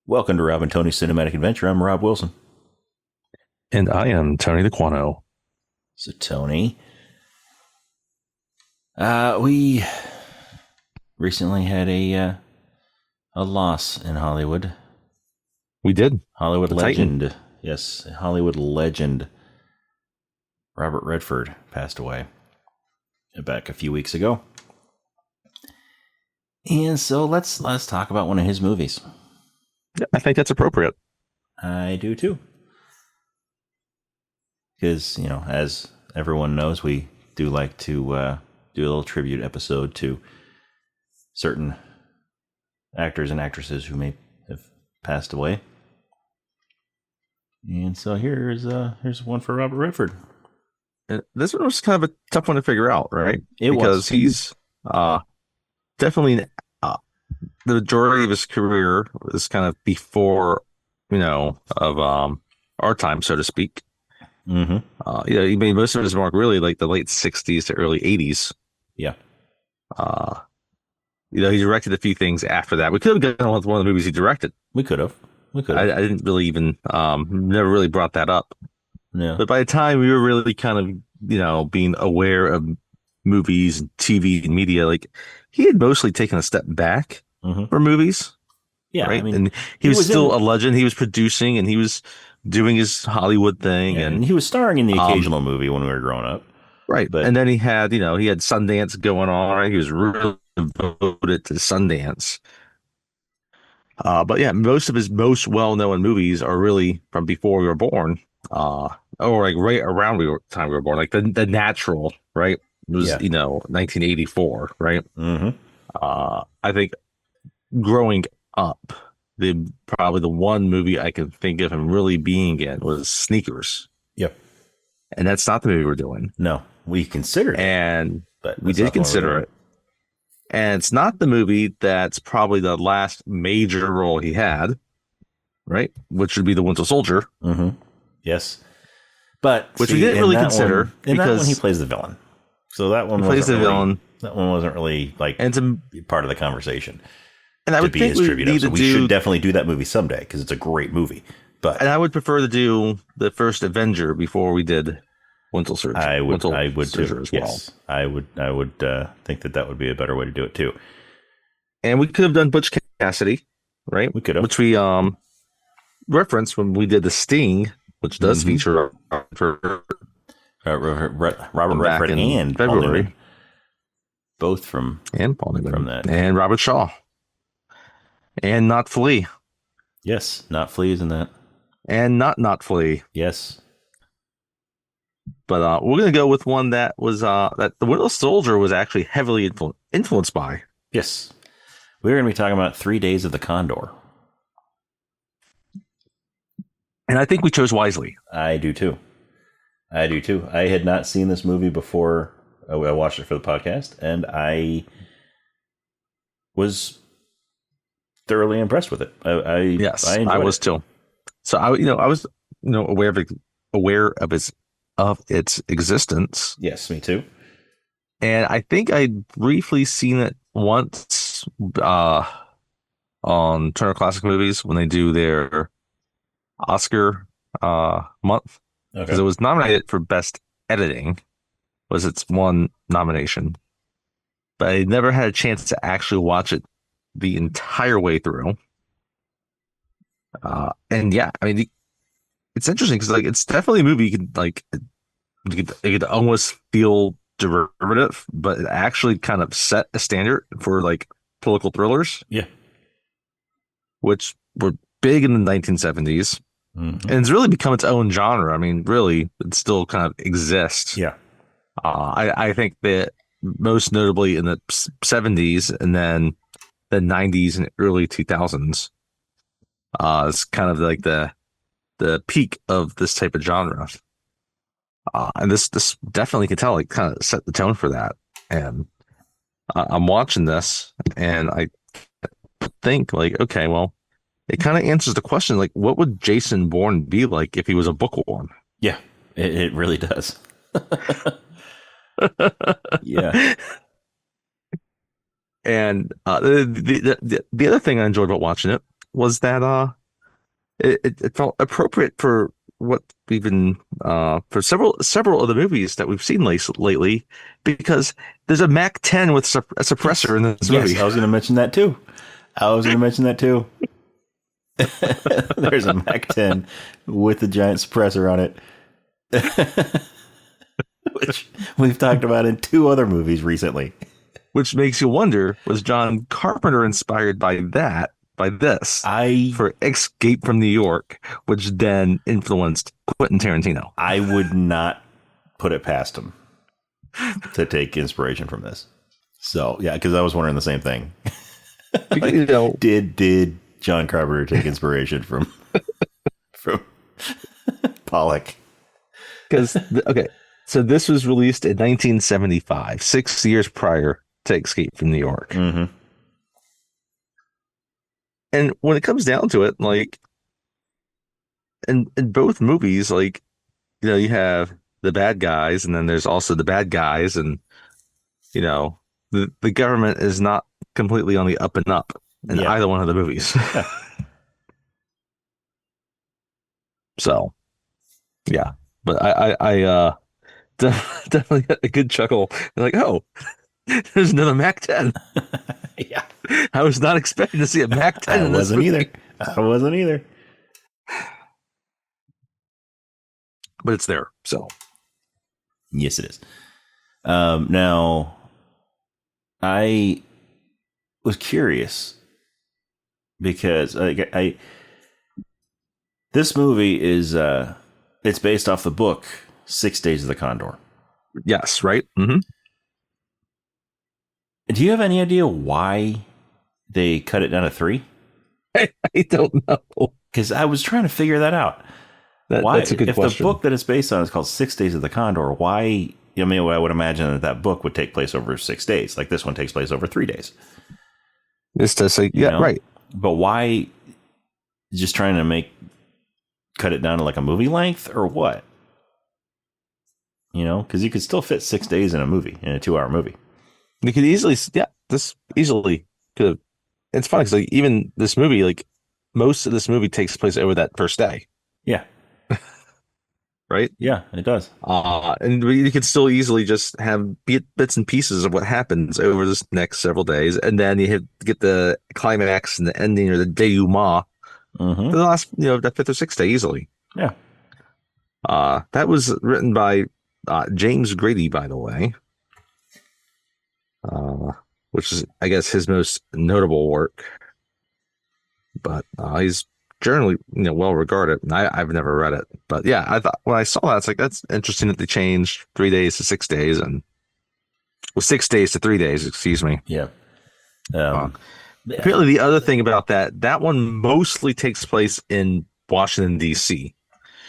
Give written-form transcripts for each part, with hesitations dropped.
Welcome to Rob and Tony's Cinematic Adventure. I'm Rob Wilson. And I am Tony the Quano. So, Tony, we recently had a loss in Hollywood. We did. Hollywood the legend. Titan. Yes, Hollywood legend. Robert Redford passed away back a few weeks ago. And so let's talk about one of his movies. Yeah, I think that's appropriate. I do too. Because, as everyone knows, we do like to do a little tribute episode to certain actors and actresses who may have passed away. And so here's one for Robert Redford. This one was kind of a tough one to figure out, right? Because he's definitely the majority of his career was kind of before, of our time, so to speak. Mm-hmm. He made most of his mark really like the late 60s to early 80s. Yeah. He directed a few things after that. We could have gone with one of the movies he directed. We could have. I didn't really even, never really brought that up. Yeah. But by the time we were really kind of, being aware of movies and TV and media, like he had mostly taken a step back for movies. Yeah. Right. I mean, and he was still a legend. He was producing and he was doing his Hollywood thing. Yeah, and he was starring in the occasional movie when we were growing up. Right. But, and then he had Sundance going on. Right? He was really devoted to Sundance. But yeah, most of his most well-known movies are really from before we were born, or like right around time we were born, like the Natural, right? It was 1984, right? Mm-hmm. I think growing up, probably the one movie I can think of him really being in was Sneakers. Yep. And that's not the movie we're doing. No, we considered it, but we did consider it. And it's not the movie that's probably the last major role he had, right? Which would be The Winter Soldier. Mm-hmm. Yes. But which we didn't really consider. In that one, he plays the villain. So that one plays the villain. That one wasn't really like part of the conversation. And I would think we should definitely do that movie someday because it's a great movie. And I would prefer to do the first Avenger before we did Winter Soldier. I would too. As yes, well. I would think that would be a better way to do it too. And we could have done Butch Cassidy, right? We could have, which we referenced when we did the Sting, which does feature Robert Redford and Paul Newman, both from Paul Newman from that, and Robert Shaw, and Not Flea. Yes, Not Flea is in that, and not Flea. Yes. But we're going to go with one that was that The Winter Soldier was actually heavily influenced by. Yes. We're going to be talking about 3 Days of the Condor. And I think we chose wisely. I do too. I had not seen this movie before I watched it for the podcast, and I was thoroughly impressed with it. I was too. So I was aware of its existence. Yes, me too. And I think I'd briefly seen it once on Turner Classic Movies when they do their Oscar month. Because it was nominated for Best Editing, was its one nomination. But I never had a chance to actually watch it the entire way through. And yeah, I mean, it's interesting because it's definitely a movie you could almost feel derivative, but it actually kind of set a standard for political thrillers. Yeah, which were big in the 1970s, and it's really become its own genre. I mean, really, it still kind of exists. Yeah, I think that most notably in the 70s and then the 90s and early 2000s, it's kind of like the peak of this type of genre. And this definitely can tell, kind of set the tone for that. And I'm watching this and I think okay, well, it kind of answers the question, what would Jason Bourne be like if he was a bookworm? Yeah, it really does. Yeah. And the other thing I enjoyed about watching it was that it felt appropriate for what we've been for several of the movies that we've seen lately, because there's a Mac 10 with a Yes. suppressor in this Yes, movie. I was going to mention that too. I was going to mention that too. There's a Mac 10 with a giant suppressor on it, which we've talked about in two other movies recently. Which makes you wonder, was John Carpenter inspired by this, I for Escape from New York, which then influenced Quentin Tarantino? I would not put it past him to take inspiration from this. So yeah, because I was wondering the same thing. Because, Like, did John Carpenter take inspiration from Pollock? because okay, so this was released in 1975, 6 years prior to Escape from New York. Mm-hmm. And when it comes down to it, like in both movies, like you have the bad guys, and then there's also the bad guys, and you know, the government is not completely on the up and up in Yeah. either one of the movies. Yeah. So, yeah, but I definitely got a good chuckle. Like, oh, there's another Mac 10. Yeah. I was not expecting to see a Mac 10 I in this wasn't movie. either. I wasn't either. But it's there. So, Yes, it is. Now, I was curious because I this movie is it's based off the book 6 Days of the Condor. yes, right? Mm-hmm. Do you have any idea why they cut it down to 3? I don't know. Because I was trying to figure that out. Why, That's a good if question. the book that it's based on is called 6 Days of the Condor, why? I mean, I would imagine that book would take place over 6 days. Like this one takes place over 3 days. It's to say, You yeah, know? right. But why? Just trying to cut it down to like a movie length or what? Because you could still fit 6 days in a 2-hour movie. You could easily, yeah, this easily could have. It's funny because like even this movie, like most of this movie takes place over that first day, Yeah, right? yeah, it does. And you could still easily just have bits and pieces of what happens over this next several days, and then you get the climax and the ending or the denouement Mm-hmm. for the last, that fifth or sixth day easily. Yeah. That was written by James Grady, by the way, which is, I guess, his most notable work. But he's generally, well regarded. And I've never read it, but yeah, I thought when I saw that, it's like that's interesting that they changed 3 days to 6 days, and 6 days to 3 days. Excuse me. Yeah. Apparently, the other thing about that one mostly takes place in Washington D.C.,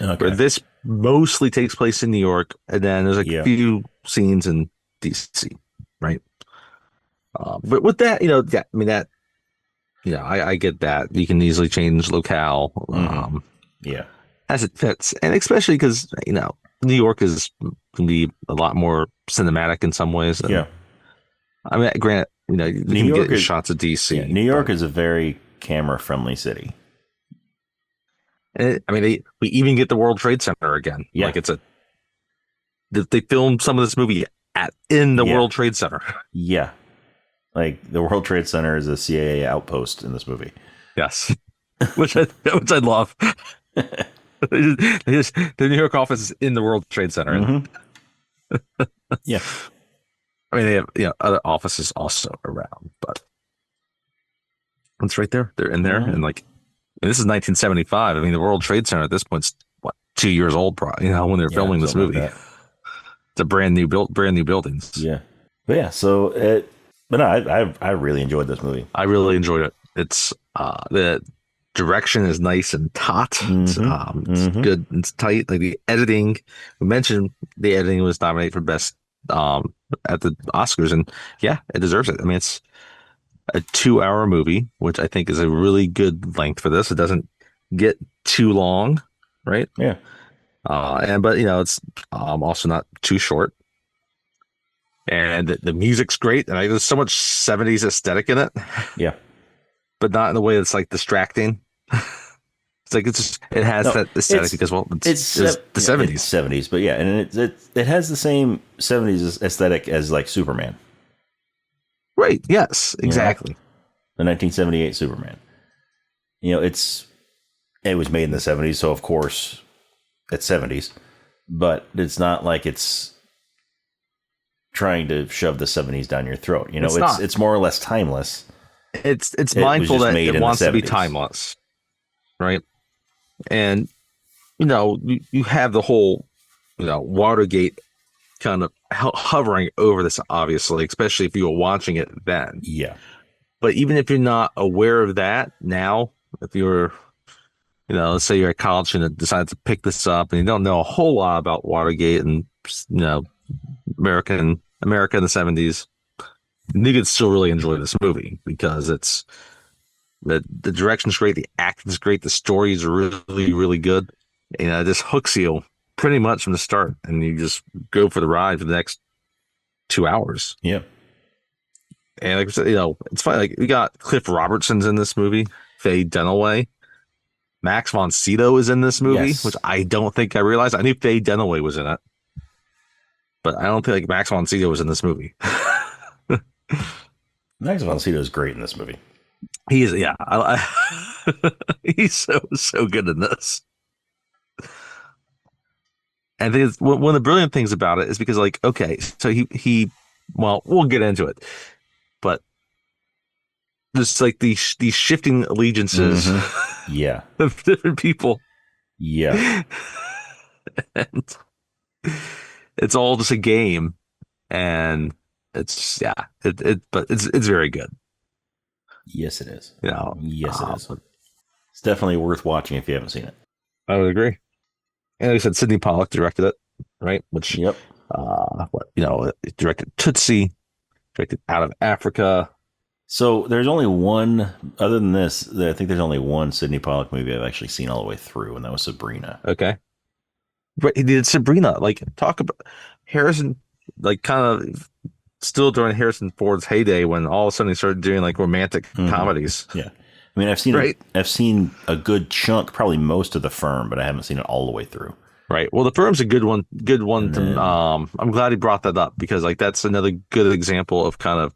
Okay. where this mostly takes place in New York, and then there's a few scenes in D.C. Right. But with that, yeah, I mean that. Yeah, I get that. You can easily change locale, Yeah. as it fits, and especially because New York can be a lot more cinematic in some ways. Yeah. I mean, granted, you New can York get shots of DC. New York is a very camera-friendly city. I mean, we even get the World Trade Center again. Yeah. Like they filmed some of this movie in the World Trade Center. Yeah. Like the World Trade Center is a CIA outpost in this movie. Yes, which I love. The New York office is in the World Trade Center. Mm-hmm. Yeah, I mean they have other offices also around, but it's right there. They're in there, and this is 1975. I mean the World Trade Center at this point's what 2 years old, probably. When they're filming this movie. Like it's a brand new buildings. Yeah, but yeah. So but no, I really enjoyed this movie. I really enjoyed it. It's the direction is nice and taut. It's good. It's tight. Like the editing, we mentioned the editing was nominated for best at the Oscars, and yeah, it deserves it. I mean, it's a 2-hour movie, which I think is a really good length for this. It doesn't get too long, right? Yeah. But it's also not too short. And the music's great, and there's so much 70s aesthetic in it. Yeah. but not in a way that's like distracting. It's like it has No, that aesthetic because it's the yeah, it's 70s. 70s, but yeah, and it has the same 70s aesthetic as like Superman. Right. Yes, You know, exactly. the 1978 Superman. It was made in the 70s, so of course it's 70s, but it's not like it's trying to shove the 70s down your throat. It's more or less timeless. It's It was mindful just that made it in the wants to be 70s. timeless, right? And you have the whole Watergate kind of hovering over this, obviously, especially if you were watching it then. Yeah. But even if you're not aware of that now, if you're let's say you're at college and decide to pick this up and you don't know a whole lot about Watergate and America in the 70s, you could still really enjoy this movie because it's the direction's great, the acting's great, the story is really, really good. It just hooks you pretty much from the start, and you just go for the ride for the next 2 hours. Yeah. And like I said, it's funny. Like we got Cliff Robertson's in this movie, Faye Dunaway, Max von Sydow is in this movie, Yes. which I don't think I realized. I knew Faye Dunaway was in it, but I don't think like Max von Sydow was in this movie. Max von Sydow is great in this movie. He is, yeah. He's so good in this. And I think one of the brilliant things about it is because, like, okay, so well, we'll get into it, but there's like these shifting allegiances Yeah. of different people. Yeah. And it's all just a game, and it's but it's very good. Yes, it is. Yes, it is. It's definitely worth watching if you haven't seen it. I would agree. And like I said, Sidney Pollack directed it, right? Which, Yep. directed Tootsie, directed Out of Africa. So there's only one, other than this, I think there's only one Sidney Pollack movie I've actually seen all the way through, and that was Sabrina. Okay. Right, he did Sabrina. Like, talk about Harrison, like, kind of still during Harrison Ford's heyday when all of a sudden he started doing like romantic comedies. Yeah. I mean, I've seen a good chunk, probably most of The Firm, but I haven't seen it all the way through. Right. Well, The Firm's a good one. I'm glad he brought that up because like that's another good example of kind of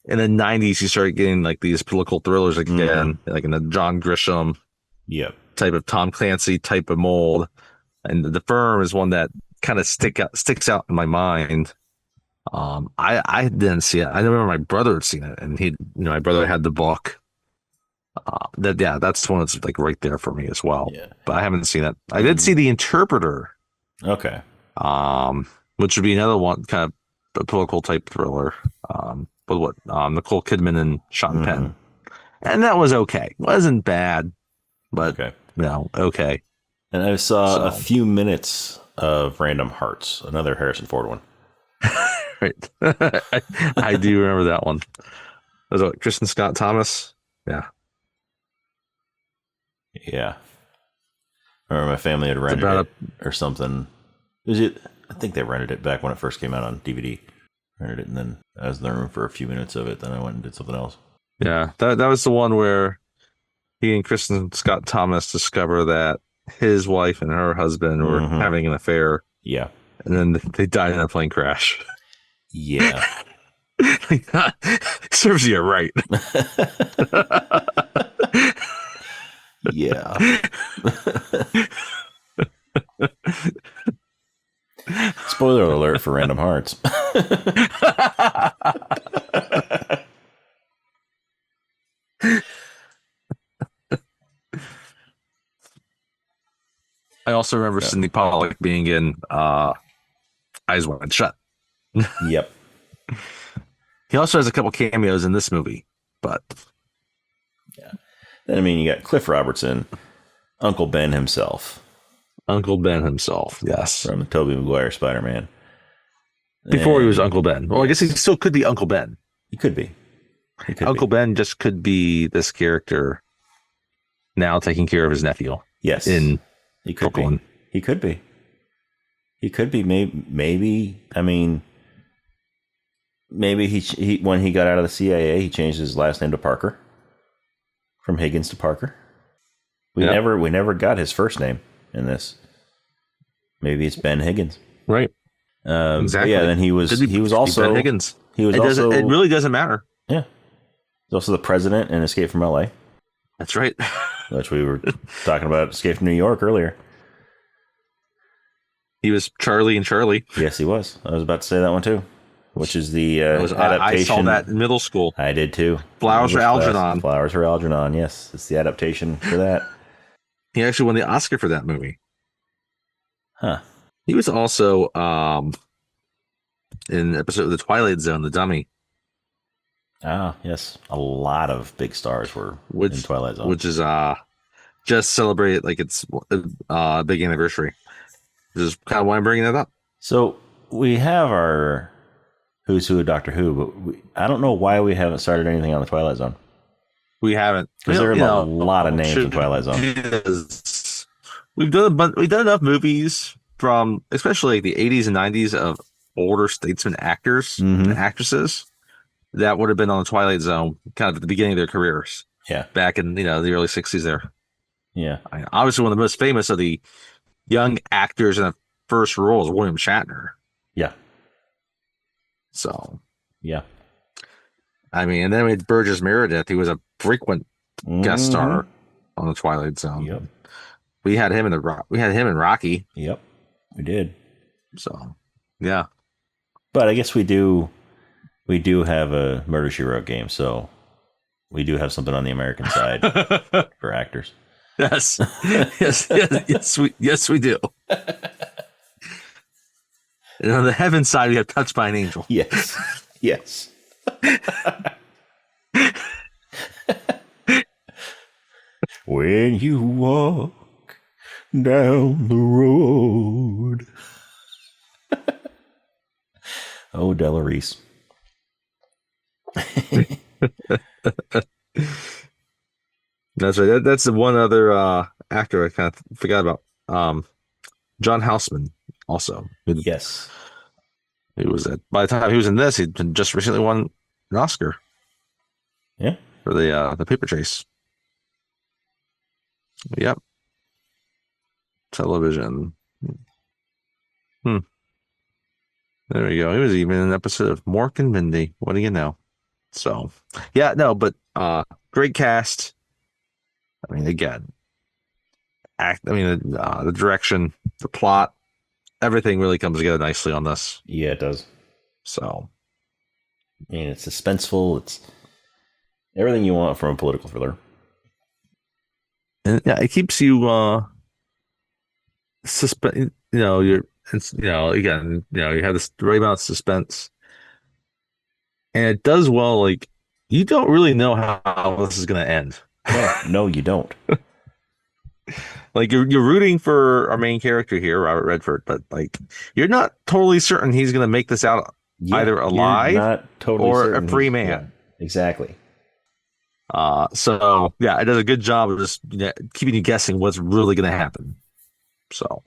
in the 90s you started getting like these political thrillers again, like in the John Grisham type of Tom Clancy type of mold. And The Firm is one that kind of sticks out in my mind. I didn't see it. I remember my brother had seen it, and my brother had the book. That's one that's like right there for me as well. Yeah. But I haven't seen it. I did see The Interpreter. Okay. Which would be another one, kind of a political type thriller. But what Nicole Kidman and Sean Penn, and that was okay. Wasn't bad, but okay. Okay. And I saw a few minutes of Random Hearts, another Harrison Ford one. Right. I do remember that one. Was it Kristen Scott Thomas? Yeah. Yeah. I remember my family had rented it or something. I think they rented it back when it first came out on DVD. Rented it, and then I was in the room for a few minutes of it. Then I went and did something else. Yeah, that was the one where he and Kristen Scott Thomas discover that his wife and her husband were having an affair. Yeah. And then they died in a plane crash. Yeah. Serves you right. Yeah. Spoiler alert for Random Hearts. I also remember Sidney Pollack being in Eyes Wide Shut. Yep. He also has a couple cameos in this movie, but yeah. Then I mean, you got Cliff Robertson, Uncle Ben himself. Uncle Ben himself, yes, from the Tobey Maguire Spider-Man. Before he was Uncle Ben. Well, I guess he still could be Uncle Ben. He could be. Uncle Ben just could be this character now taking care of his nephew. Yes, he could Brooklyn. Be. He could be. He could be. Maybe. I mean, maybe he when he got out of the CIA, he changed his last name to Parker. from Higgins to Parker. We Yep. never got his first name in this. Maybe it's Ben Higgins. Right. Exactly. Yeah, then he was also Ben Higgins. He was It really doesn't matter. Yeah. He's also the president in Escape from LA. That's right. Which we were talking about Escape from New York earlier. He was Charlie and Charlie. Yes, he was. I was about to say that one too. Which is the adaptation. I saw that in middle school. I did too. Flowers for Algernon. Flowers for Algernon, yes. It's the adaptation for that. He actually won the Oscar for that movie. Huh. He was also in an episode of The Twilight Zone, The Dummy. Ah, yes. A lot of big stars were in Twilight Zone. Which is just celebrated like it's a big anniversary. Which is kind of why I'm bringing that up. So we have our Who's Who of Doctor Who, but I don't know why we haven't started anything on the Twilight Zone. We haven't. Because there are a lot of names in Twilight Zone. We've done enough movies from especially like the 80s and 90s of older statesman actors and actresses that would have been on the Twilight Zone kind of at the beginning of their careers. Yeah. Back in the early 60s there. Yeah. Obviously one of the most famous of the young actors in the first role is William Shatner. Yeah. So. Yeah. I mean, and then we had Burgess Meredith, who was a frequent guest star on the Twilight Zone. Yep. We had him in Rocky. Yep. We did. So, yeah. But I guess we do have a Murder, She Wrote game, so we do have something on the American side for actors. Yes. yes, we do. And on the heaven side, we have Touched by an Angel. Yes. Yes. When you walk down the road. Oh, Della Reese. That's right. That's the one other actor I kind of forgot about. John Houseman, also. Yes. He was by the time he was in this, he'd just recently won an Oscar. Yeah. For the Paper Chase. Yep. Television. There we go. He was even in an episode of Mork and Mindy. What do you know? So, yeah, no, but great cast. I mean, again, the direction, the plot, everything really comes together nicely on this. Yeah, it does. So, I mean, it's suspenseful. It's everything you want from a political thriller. And yeah, it keeps you again, you have this right amount of suspense. And it does well, like you don't really know how this is gonna end. No, you don't. Like you're rooting for our main character here, Robert Redford, but like you're not totally certain he's gonna make this out either alive not totally or a free man. Yeah, exactly. So yeah, it does a good job of just keeping you guessing what's really going to happen. So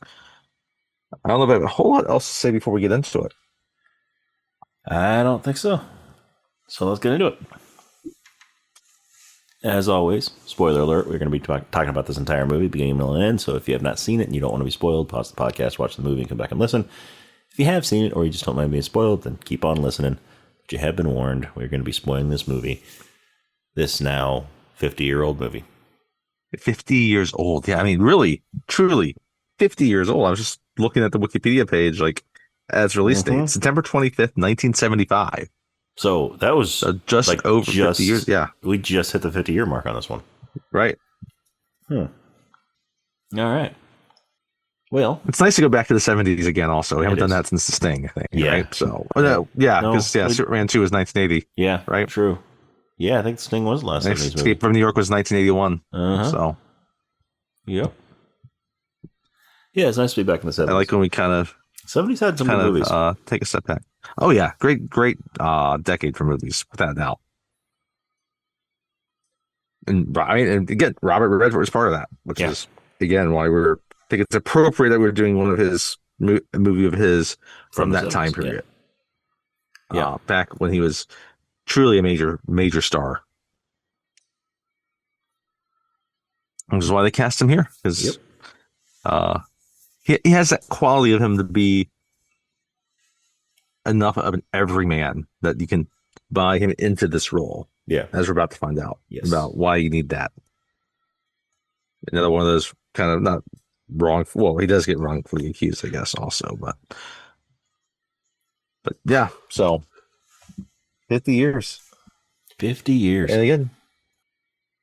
I don't know if I have a whole lot else to say before we get into it. I don't think so. So let's get into it. As always, spoiler alert, we're going to be talking about this entire movie, beginning, middle, and end. So if you have not seen it and you don't want to be spoiled, pause the podcast, watch the movie, and come back and listen. If you have seen it or you just don't mind being spoiled, then keep on listening. But you have been warned. We're going to be spoiling this movie. This now 50-year-old movie. 50 years old. Yeah, I mean, really, truly 50 years old. I was just looking at the Wikipedia page, like, as release date, September 25th, 1975. So that was just like over 50 years. Yeah. We just hit the 50-year mark on this one. Right. All right. Well, it's nice to go back to the 70s again, also. We haven't done that since The Sting, I think. Yeah. Right? So, because Superman 2 was 1980. Yeah. Right. True. Yeah, I think Sting was the last 70s movie. Escape from New York was 1981. So. Yep. Yeah, it's nice to be back in the 70s. I like when we kind of 70s had some good movies. Take a step back. Oh yeah, great decade for movies, without a doubt. And again, Robert Redford was part of that, which is again why I think it's appropriate that we're doing one of his a movie of his from that time period. Yeah, back when he was truly a major star. which is why they cast him here, because he has that quality of him to be enough of an everyman that you can buy him into this role. Yeah. As we're about to find out about why you need that. Another one of those kind of not wrong. Well, he does get wrongfully accused, I guess, also, but yeah. So 50 years. 50 years. And again,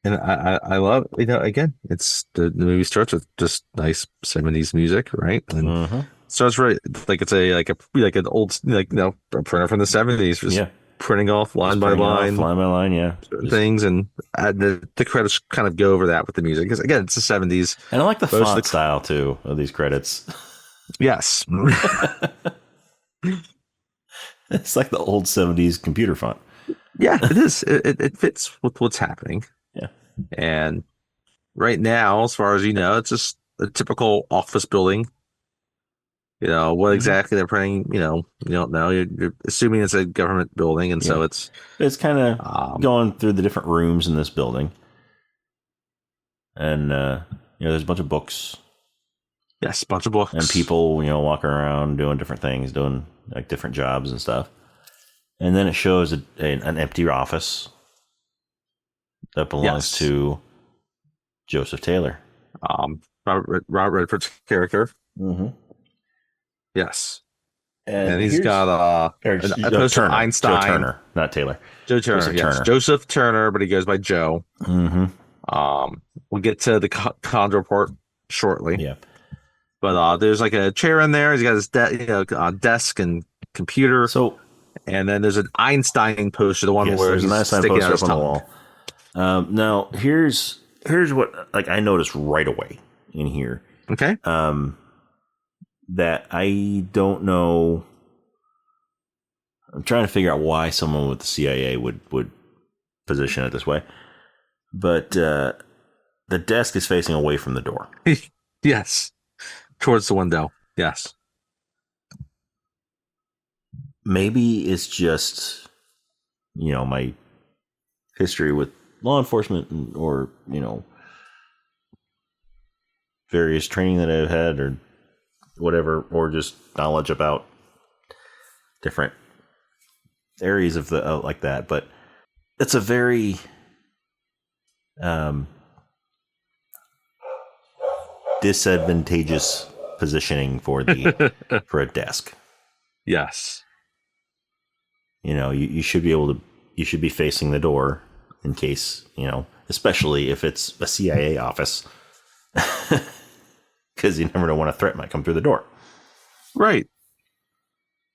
and I love, again, it's the movie starts with just nice 70s music, right? And starts right like it's like an old a printer from the 70s, just printing off line by line, things, and the credits kind of go over that with the music, because again, it's the 70s, and I like the font style too of these credits. Yes. It's like the old 70s computer font. Yeah, it is. It fits with what's happening. Yeah. And right now, as far as it's just a typical office building. What exactly they're printing, you don't know. You're assuming it's a government building, and so it's kind of going through the different rooms in this building. And there's a bunch of books. Yes, a bunch of books. And people, walking around doing different things, doing like different jobs and stuff. And then it shows an empty office that belongs to Joseph Taylor. Robert Redford's character. Mm-hmm. Yes. And he's got a poster of Einstein. Joe Turner, not Taylor. Joe Turner, Turner. Joseph Turner, but he goes by Joe. Mm-hmm. We'll get to the Condor report shortly. Yeah. But there's like a chair in there. He's got his desk and computer. And then there's an Einstein poster, the one where there's an Einstein poster up on the wall. Now here's what I noticed right away in here. Okay. That I don't know. I'm trying to figure out why someone with the CIA would position it this way, but the desk is facing away from the door. Yes, towards the window. Yes. Maybe it's just, my history with law enforcement or, various training that I've had or whatever, or just knowledge about different areas of the like that. But it's a very disadvantageous positioning for for a desk. Yes. You should be able to. You should be facing the door in case, especially if it's a CIA office, because you never know when a threat might come through the door. Right.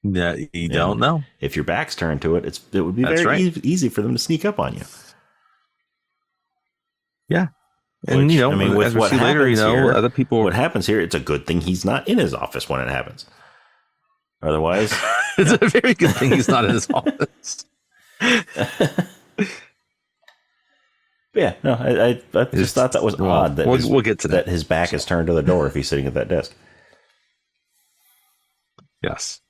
Yeah, you don't know. If your back's turned to it, it would be very easy for them to sneak up on you. Yeah. And, with what happens later, here, other people. What happens here, it's a good thing he's not in his office when it happens. Otherwise, it's a very good thing he's not in his office. Yeah, no, I just thought that was odd that we'll get to that his back is turned to the door if he's sitting at that desk. Yes.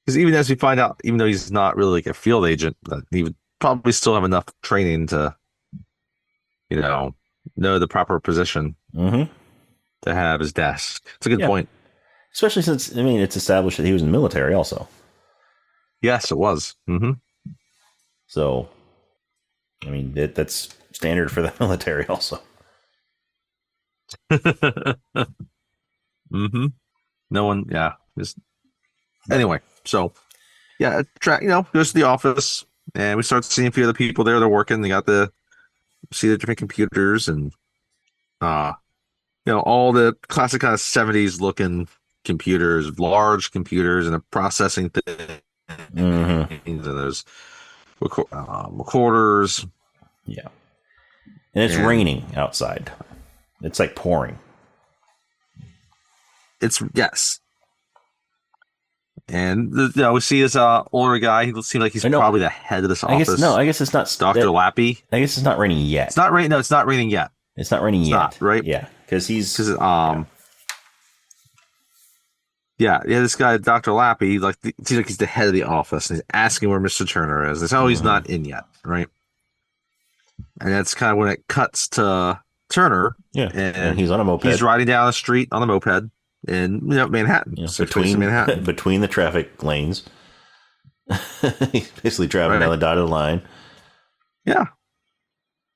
Because even as we find out, even though he's not really like a field agent, he would probably still have enough training to, know the proper position to have his desk. It's a good point. Especially since, it's established that he was in the military also. Yes, it was. Mm-hmm. So, that's standard for the military also. Mm-hmm. No one, anyway, so, goes to the office, and we start seeing a few other people there. They're working. They got see the different computers and, all the classic kind of 70s looking computers, large computers, and a processing thing. And there's recorders. Yeah. And it's raining outside. It's like pouring. Yes. And we see this older guy. He seems like he's probably the head of this office. I guess it's not Dr. Lappy. I guess it's not raining yet. It's not raining. No, it's not raining yet. It's not raining yet. Not, right? Yeah, because this guy, Dr. Lappy, it seems like he's the head of the office, and he's asking where Mr. Turner is. They say, he's not in yet, right? And that's kind of when it cuts to Turner, Yeah, and and he's on a moped. he's riding down the street on a moped in Manhattan, between Manhattan, between the traffic lanes. He's basically traveling down right? the dotted line Yeah,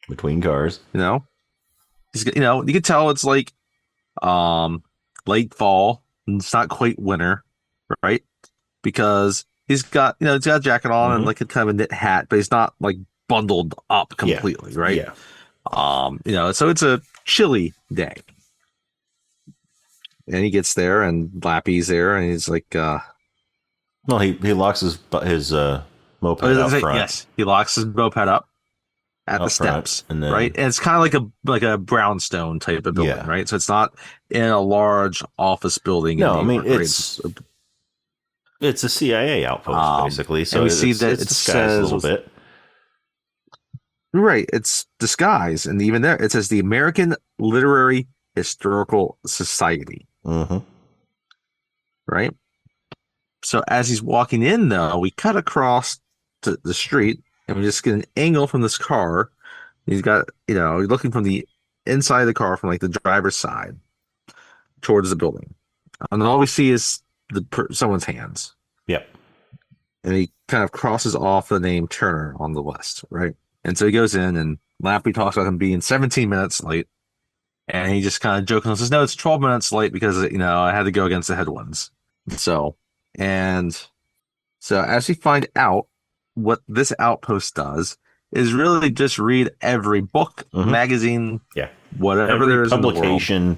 between cars. he's you can tell it's like um late fall, and it's not quite winter, right? Because he's got a jacket on and Mm-hmm. like a kind of a knit hat, but he's not like bundled up Yeah, completely, right? yeah. So it's a chilly day. And he gets there and Lappy's there and he's like Well, he locks his moped out front. yes, he locks his moped up at the Out front, steps, and then right? And it's kind of like a brownstone type of building, Yeah. right? So it's not in a large office building in no, New I mean York, right? it's a CIA outpost basically. So and we see that it's it disguised a little says bit. right, it's disguised, and even there it says the American Literary Historical Society, Mm-hmm. right? So as he's walking in, though, we cut across to the street, and we just get an angle from this car. He's got, looking from the inside of the car, from like the driver's side towards the building, and all we see is someone's hands, Yep. and he kind of crosses off the name Turner on the west, right? And so he goes in, and Lappy talks about him being 17 minutes late, and he just kind of jokingly says, "No, it's 12 minutes late because I had to go against the headwinds." So, and so as we find out, what this outpost does is really just read every book, Mhm. magazine, Yeah. whatever Every there is in the world, publication.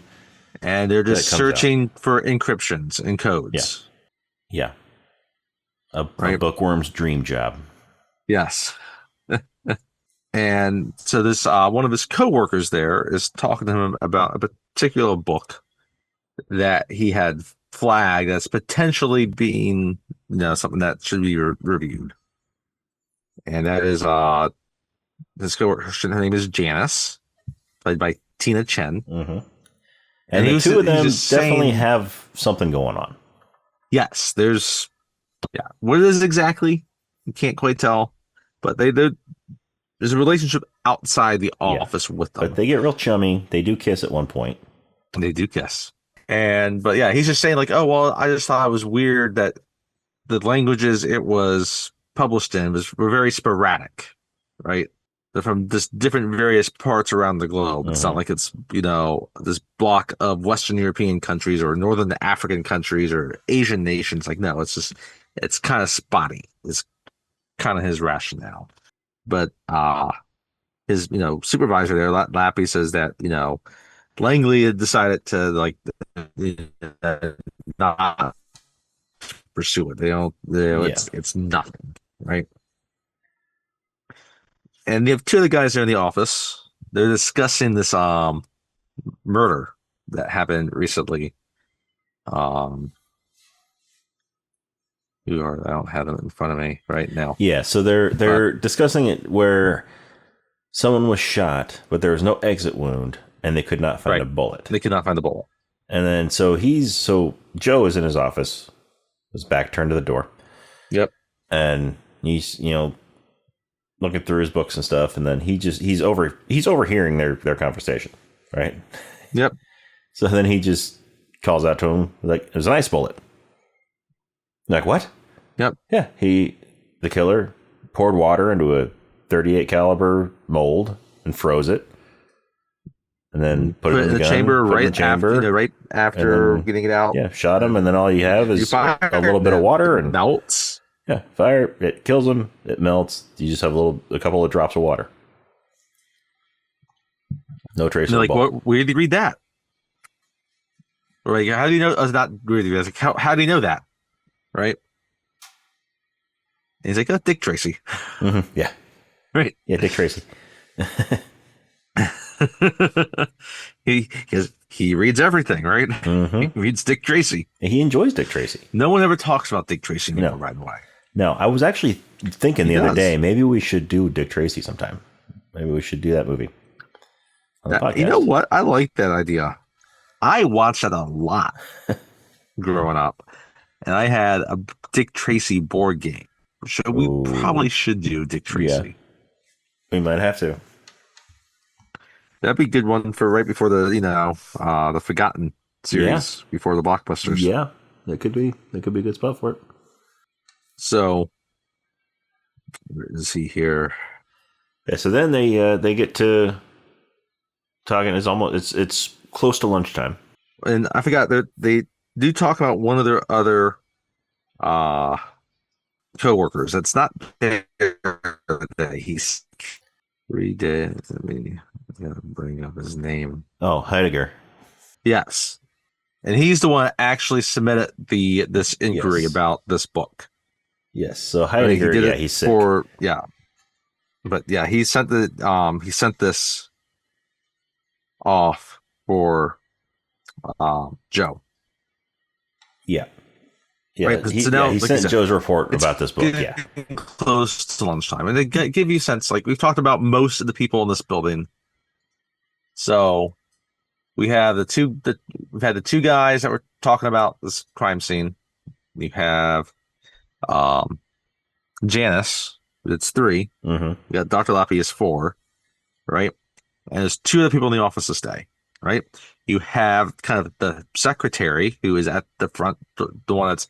and they're just that comes out. searching for encryptions and codes. Yeah. A Right. bookworm's dream job. Yes. And so this one of his coworkers there is talking to him about a particular book that he had flagged as potentially being, something that should be reviewed. And that is his coworker, her name is Janice, played by Tina Chen. Mm-hmm. And the two of them definitely have something going on. Yes, what it is exactly, you can't quite tell, but there's a relationship outside the office with them. But they get real chummy. They do kiss at one point. They do kiss. But yeah, he's just saying like, oh, well, I just thought it was weird that the languages it was published in were very sporadic, right? They're from just different various parts around the globe. It's not like it's, this block of Western European countries or Northern African countries or Asian nations. Like, no, it's kind of spotty. It's kind of his rationale. But his, supervisor there, Lappy, says that, Langley had decided to like not pursue it. They don't. It's nothing, right? And you have two of the guys there in the office. They're discussing this murder that happened recently. I don't have them in front of me right now. Yeah, so they're discussing it where someone was shot, but there was no exit wound, and they could not find a bullet. They could not find the bullet. And then so Joe is in his office, his back turned to the door. Yep. And he's looking through his books and stuff, and then he's overhearing their conversation, right? Yep. So then he just calls out to him like, "It was an ice bullet." Like, what? Yep. Yeah. The killer poured water into a .38 caliber mold and froze it, and then put it in the gun, chamber right after getting it out. Yeah, shot him, and then all you have is a little bit of water and melts. Yeah, fire. It kills him. It melts. You just have a couple of drops of water. No trace of the bullet. Where did you read that? Or like, how do you know? Not really. Like, how do you know that? Right? And he's like, "Oh, Dick Tracy." Mm-hmm. Yeah. Right. Yeah, Dick Tracy. He reads everything, right? Mm-hmm. He reads Dick Tracy. He enjoys Dick Tracy. No one ever talks about Dick Tracy anymore, by the way. No, I was actually thinking the other day, maybe we should do Dick Tracy sometime. Maybe we should do that movie on the podcast. You know what? I like that idea. I watched that a lot growing up, and I had a Dick Tracy board game. So we probably should do Dick Tracy. Yeah. We might have to. That'd be a good one for right before the Forgotten Yeah, series before the blockbusters. yeah, that could be a good spot for it. So where is he here? Yeah, so then they get to talking. It's close to lunchtime. And I forgot that they do talk about one of their other uh coworkers. That's not there today. He's 3 days. I gotta bring up his name. Oh, Heidegger. Yes. And he's the one that actually submitted this inquiry Yes. about this book. Yes. So Right? He Heidegger, did yeah, it he's sick. but yeah, he sent this off for Joe. Yeah. Yeah. Right. He, So yeah, now, he like you sent said, Joe's report it's about this book. Yeah. getting close to lunchtime, and they give you a sense. Like we've talked about most of the people in this building. So we have we've had the two guys that were talking about this crime scene. We have um Janice, it's 3. Mm-hmm. We got Dr. Lappy is 4, right? And there's 2 other people in the office to stay, right? You have kind of the secretary who is at the front, the one that's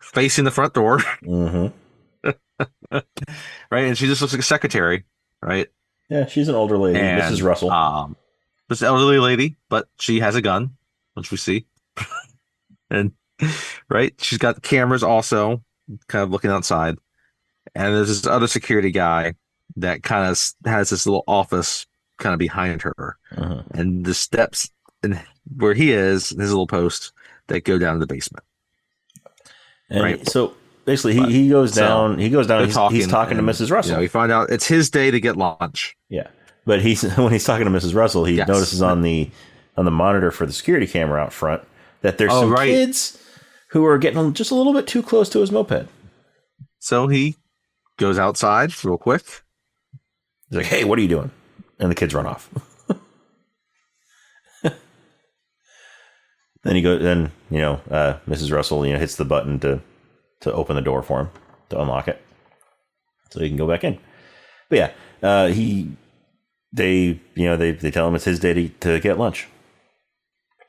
facing the front door, Mm-hmm. right? And she just looks like a secretary, right? Yeah, she's an older lady, And Mrs. Russell. this elderly lady, but she has a gun, which we see. And right, she's got cameras also, kind of looking outside. And there's this other security guy that kind of has this little office kind of behind her, Uh-huh. and the steps and where he is, his little post that go down to the basement. And right. so basically, he goes down. He goes down. He's talking to Mrs. Russell. We find out it's his day to get lunch. Yeah, but when he's talking to Mrs. Russell, he notices on the monitor for the security camera out front that there's some kids who are getting just a little bit too close to his moped. So he goes outside real quick. He's like, "Hey, what are you doing?" And the kids run off. Then Mrs. Russell, hits the button to open the door for him, to unlock it, so he can go back in. But yeah, they tell him it's his day to get lunch.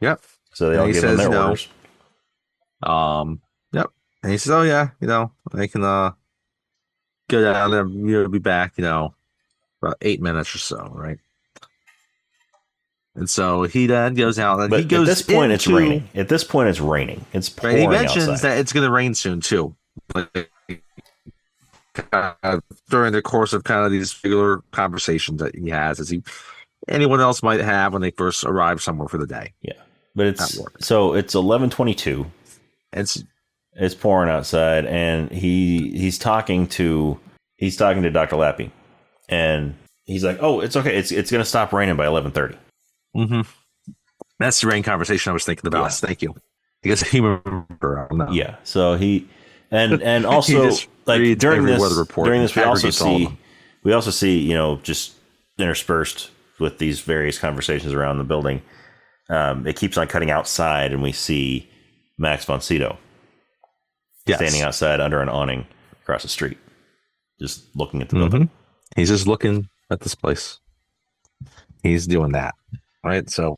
Yep. So they all give him their orders. Yep. And he says, "Oh yeah, I can go down there. Be back. About 8 minutes or so, right?" And so he then goes out, and he goes. At this point, it's raining. It's pouring. Right, he mentions outside. that it's going to rain soon too. Like, during the course of kind of these regular conversations that he has, anyone else might have when they first arrive somewhere for the day. Yeah, but it's 11:22. It's pouring outside, and he's talking to Dr. Lappy, and he's like, "Oh, it's okay. It's going to stop raining by 11:30." Mm-hmm. That's the rain conversation I was thinking about. Yeah. Thank you. Because he remember. Yeah. So he and also like during this we also see just interspersed with these various conversations around the building. It keeps on cutting outside, and we see Max von Sydow standing outside under an awning across the street, just looking at the building. He's just looking at this place. He's doing that. Right, so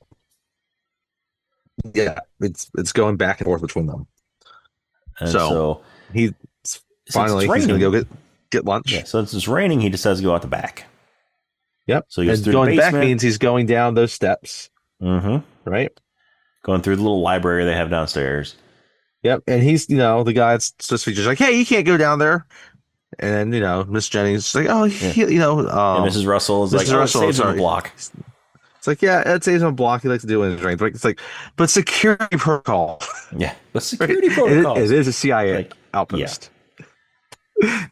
yeah, it's going back and forth between them. And so he's finally he's going to go get lunch. Yeah, so since it's raining, he decides to go out the back. Yep. So he goes and through going the back means he's going down those steps. Mm-hmm. Right. Going through the little library they have downstairs. Yep. And he's the guy that's supposed to be just like, "Hey, you can't go down there." And Miss Jennings is like, "Oh, and Mrs. Russell is like, "Oh, saves him a block." It's like, yeah, it saves him a block. He likes to do it in his range. It's like, but security protocol. Yeah, but security protocol. It is a CIA outpost. Yeah.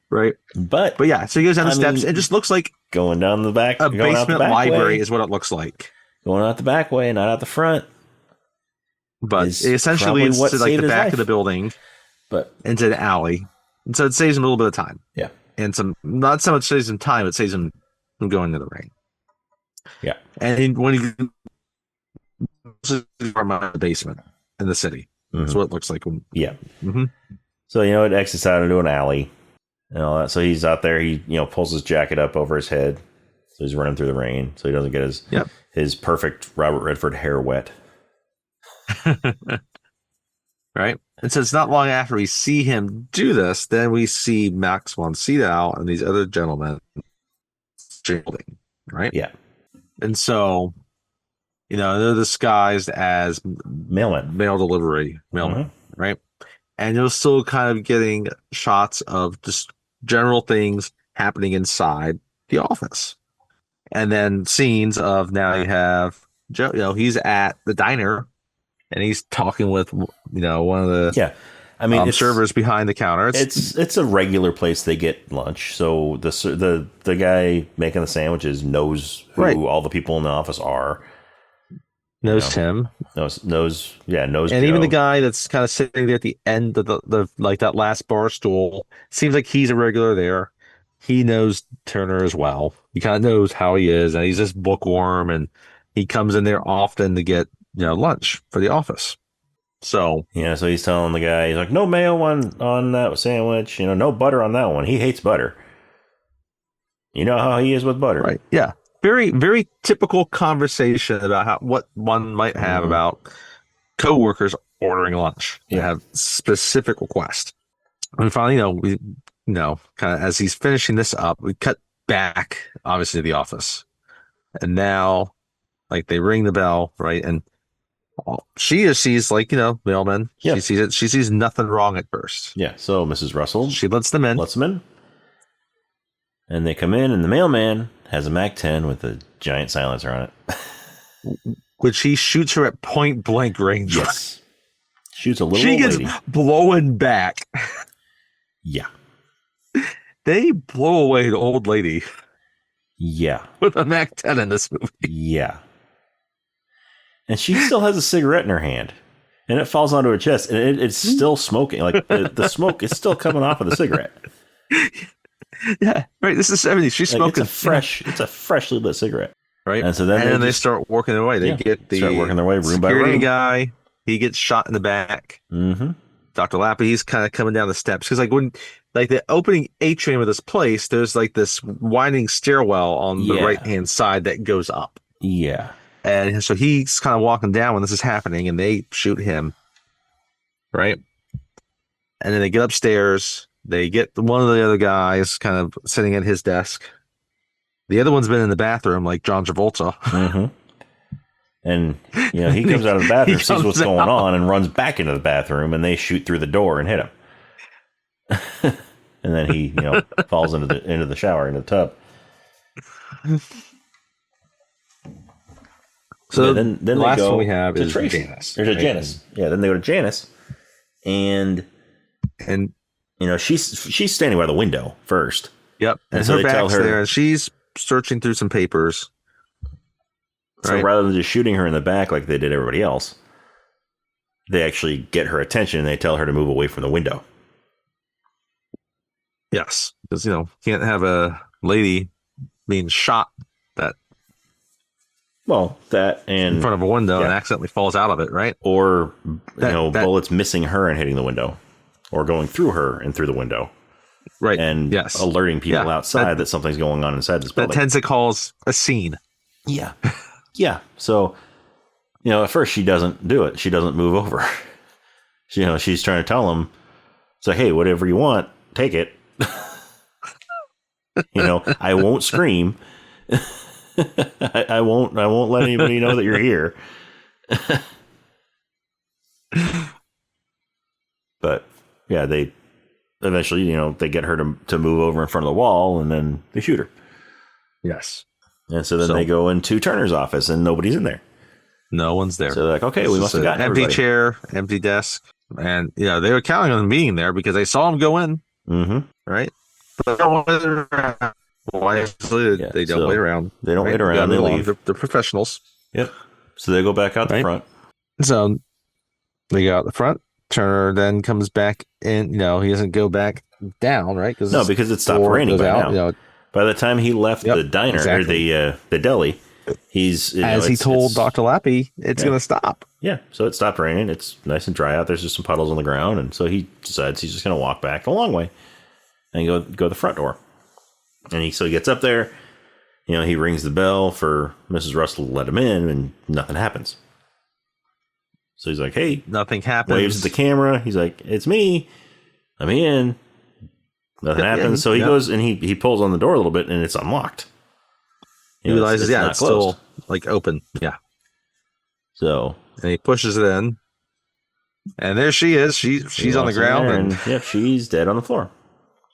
Right. But yeah, so he goes down the steps. It just looks like going down the back. A basement library is what it looks like. Going out the back way, not out the front. But essentially, it's like the back of the building, but into an alley. And so it saves him a little bit of time. Yeah. And not so much saves him time, it saves him from going to the rain. Yeah. And when he from the basement in the city. That's what it looks like. Yeah. Mm-hmm. So, it exits out into an alley and all that. So he's out there. He, pulls his jacket up over his head So he's running through the rain, so he doesn't get his perfect Robert Redford hair wet. Right. And so it's not long after we see him do this, then we see Max von Sydow and these other gentlemen building, right? Yeah. And so, they're disguised as mail delivery mailmen, right? And you're still kind of getting shots of just general things happening inside the office. And then scenes of now you have Joe, he's at the diner and he's talking with, one of the servers behind the counter. It's a regular place they get lunch. So the guy making the sandwiches knows who all the people in the office are. Knows him. Knows And Joe. even the guy that's kind of sitting there at the end of the like that last bar stool, seems like he's a regular there. He knows Turner as well. He kind of knows how he is, and he's just bookworm, and he comes in there often to get lunch for the office. So so he's telling the guy, he's like, no mayo on that sandwich, no butter on that one. He hates butter. You know how he is with butter, right? Yeah, very very typical conversation about what one might have about coworkers ordering lunch. They have specific requests. And finally, kind of as he's finishing this up, we cut back, obviously, to the office. And now, they ring the bell, right? And she sees, mailmen. Yeah. She sees it. She sees nothing wrong at first. Yeah. So Mrs. Russell. She lets them in. And they come in, and the mailman has a MAC-10 with a giant silencer on it. Which he shoots her at point blank range. Yes. Shoots a little old lady. She gets blowing back. Yeah. They blow away an old lady. Yeah. With a MAC-10 in this movie. Yeah. And she still has a cigarette in her hand. And it falls onto her chest. And it's still smoking. Like, the smoke is still coming off of the cigarette. Yeah. Right. This is the 70s. She's smoking. It's a freshly lit cigarette. Right. And so then they start working their way. They get start working their way room by security room. guy. He gets shot in the back. Mm-hmm. Dr. Lappy, he's kind of coming down the steps. Because when the opening atrium of this place, there's this winding stairwell on the right-hand side that goes up. Yeah. And so he's kind of walking down when this is happening, and they shoot him. Right? And then they get upstairs. They get one of the other guys kind of sitting at his desk. The other one's been in the bathroom, like John Travolta. Mm-hmm. And, he comes out of the bathroom, sees what's going on, and runs back into the bathroom, and they shoot through the door and hit him. And then he, falls into the shower, into the tub. So then the last one we have is Tracy. Janice. There's a Janice. Yeah, then they go to Janice, and she's standing by the window first. Yep, and so her back's there, and she's searching through some papers. So rather than just shooting her in the back like they did everybody else, they actually get her attention and they tell her to move away from the window. Yes, because can't have a lady being shot in front of a window and accidentally falls out of it, right? Or bullets missing her and hitting the window, or going through her and through the window, right? And alerting people outside that something's going on inside this building. That tends to cause a scene. Yeah. Yeah. So, at first she doesn't do it. She doesn't move over. She's trying to tell him, so, hey, whatever you want, take it. I won't scream. I won't let anybody know that you're here. But yeah, they eventually, they get her to move over in front of the wall, and then they shoot her. Yes. And so then they go into Turner's office, and nobody's in there. No one's there. So they're like, okay, we must have gotten empty everybody. chair, empty desk. And, they were counting on him being there because they saw him go in. Mm-hmm. Right? But they don't wait around. They don't wait around. They don't wait around. They leave. They're professionals. Yep. So they go back out the front. So they go out the front. Turner then comes back in. He doesn't go back down, right? No, because it stopped raining by now. By the time he left the diner or the deli, he's he told Dr. Lappy it's going to stop. Yeah, so it stopped raining. It's nice and dry out. There's just some puddles on the ground, and so he decides he's just going to walk back the long way and go the front door. And he gets up there, he rings the bell for Mrs. Russell to let him in, and nothing happens. So he's like, hey. Nothing happens. Waves at the camera. He's like, it's me. I'm in. Nothing happens. So he goes and he pulls on the door a little bit, and it's unlocked. He realizes, it's still like open. Yeah. So. And he pushes it in. And there she is. She's on the ground. And yep, she's dead on the floor.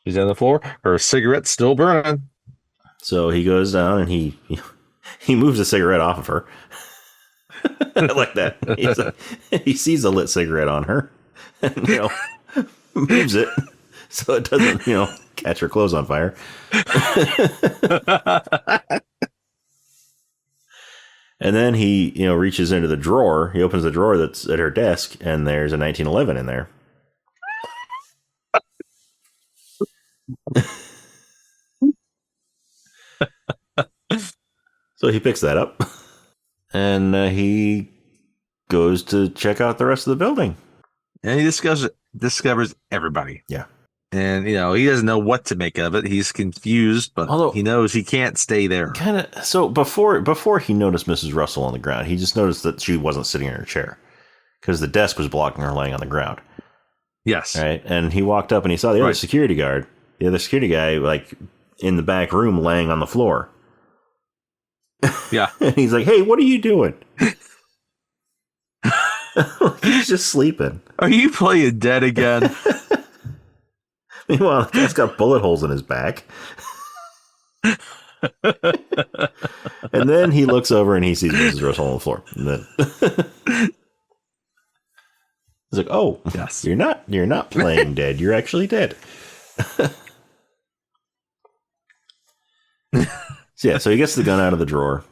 She's on the floor. Her cigarette's still burning. So he goes down and he moves a cigarette off of her. I like that. He sees a lit cigarette on her and, moves it so it doesn't, catch her clothes on fire. And then he, reaches into the drawer. He opens the drawer that's at her desk, and there's a 1911 in there. So he picks that up, and he goes to check out the rest of the building. And he discovers everybody. Yeah. And, he doesn't know what to make of it. He's confused, but he knows he can't stay there. So before he noticed Mrs. Russell on the ground, he just noticed that she wasn't sitting in her chair because the desk was blocking her laying on the ground. Yes. Right. And he walked up and he saw the other security guard, the other security guy, like in the back room laying on the floor. Yeah. And he's like, hey, what are you doing? He's just sleeping. Are you playing dead again? Meanwhile, the guy's got bullet holes in his back. And then he looks over and he sees Mrs. Russell on the floor. And then he's like, oh, yes. You're not playing dead. You're actually dead. So he gets the gun out of the drawer,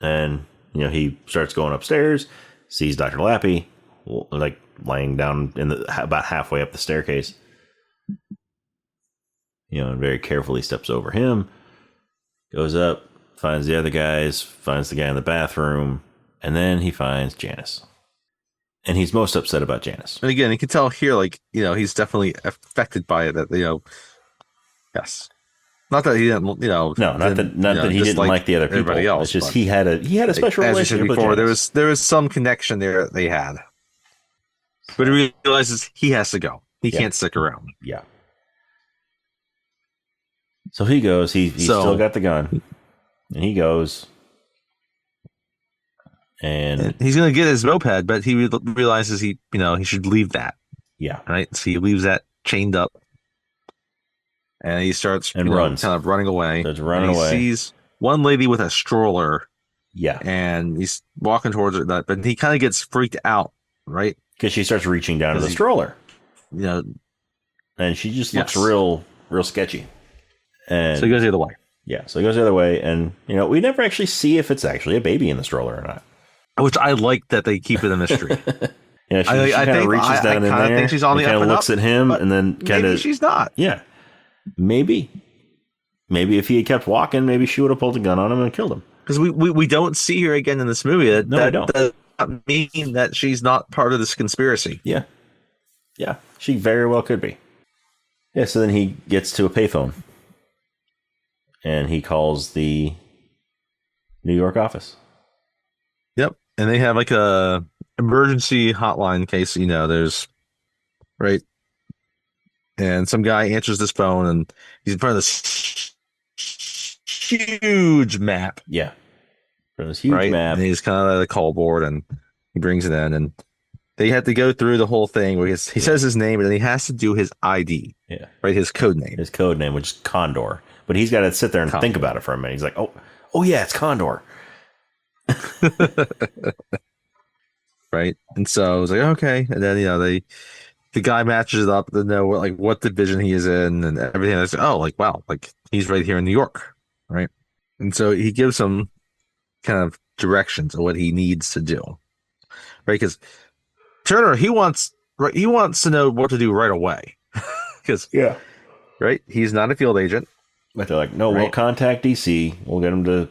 and he starts going upstairs, sees Dr. Lappy like laying down about halfway up the staircase. And very carefully steps over him, goes up, finds the other guys, finds the guy in the bathroom, and then he finds Janice. And he's most upset about Janice. And again, you can tell here, he's definitely affected by it. That yes, not that he didn't, no, not that he didn't like the other people. Everybody else, it's just he had a special relationship with Janice. There was some connection there that they had, but he realizes he has to go. He can't stick around. Yeah. So he goes. He's still got the gun, and he goes. And he's going to get his moped, but he realizes he should leave that. Yeah. Right. So he leaves that chained up, and he starts runs, kind of running away. Starts running away. He sees one lady with a stroller. Yeah. And he's walking towards her, but he kind of gets freaked out, right? Because she starts reaching down to the stroller. And she just looks real sketchy. And so he goes the other way. Yeah. So he goes the other way, and we never actually see if it's actually a baby in the stroller or not. Which I like that they keep it a mystery. She kind of reaches down in there. I think she's on the up and up. Looks at him and then kind of. Maybe she's not. Yeah. Maybe if he had kept walking, maybe she would have pulled a gun on him and killed him. Because we don't see her again in this movie. No, I don't. That does not mean that she's not part of this conspiracy. Yeah. Yeah. She very well could be. Yeah. So then he gets to a payphone. And he calls the New York office. Yep. And they have like a emergency hotline in case, there's right. And some guy answers this phone and he's in front of this huge map. Yeah. For this huge map. And he's kind of at the call board and he brings it in and they had to go through the whole thing where he says his name and then he has to do his ID. Yeah. Right. His code name. His code name, which is Condor. But he's got to sit there and think about it for a minute. He's like, oh yeah, it's Condor. Right. And so I was like, okay. And then, the guy matches it up to know what division he is in and everything. I said, wow, he's right here in New York. Right. And so he gives some kind of directions of what he needs to do. Right. Because Turner, he wants to know what to do right away. Because, right. He's not a field agent. But they're like, no, we'll contact DC. We'll get them to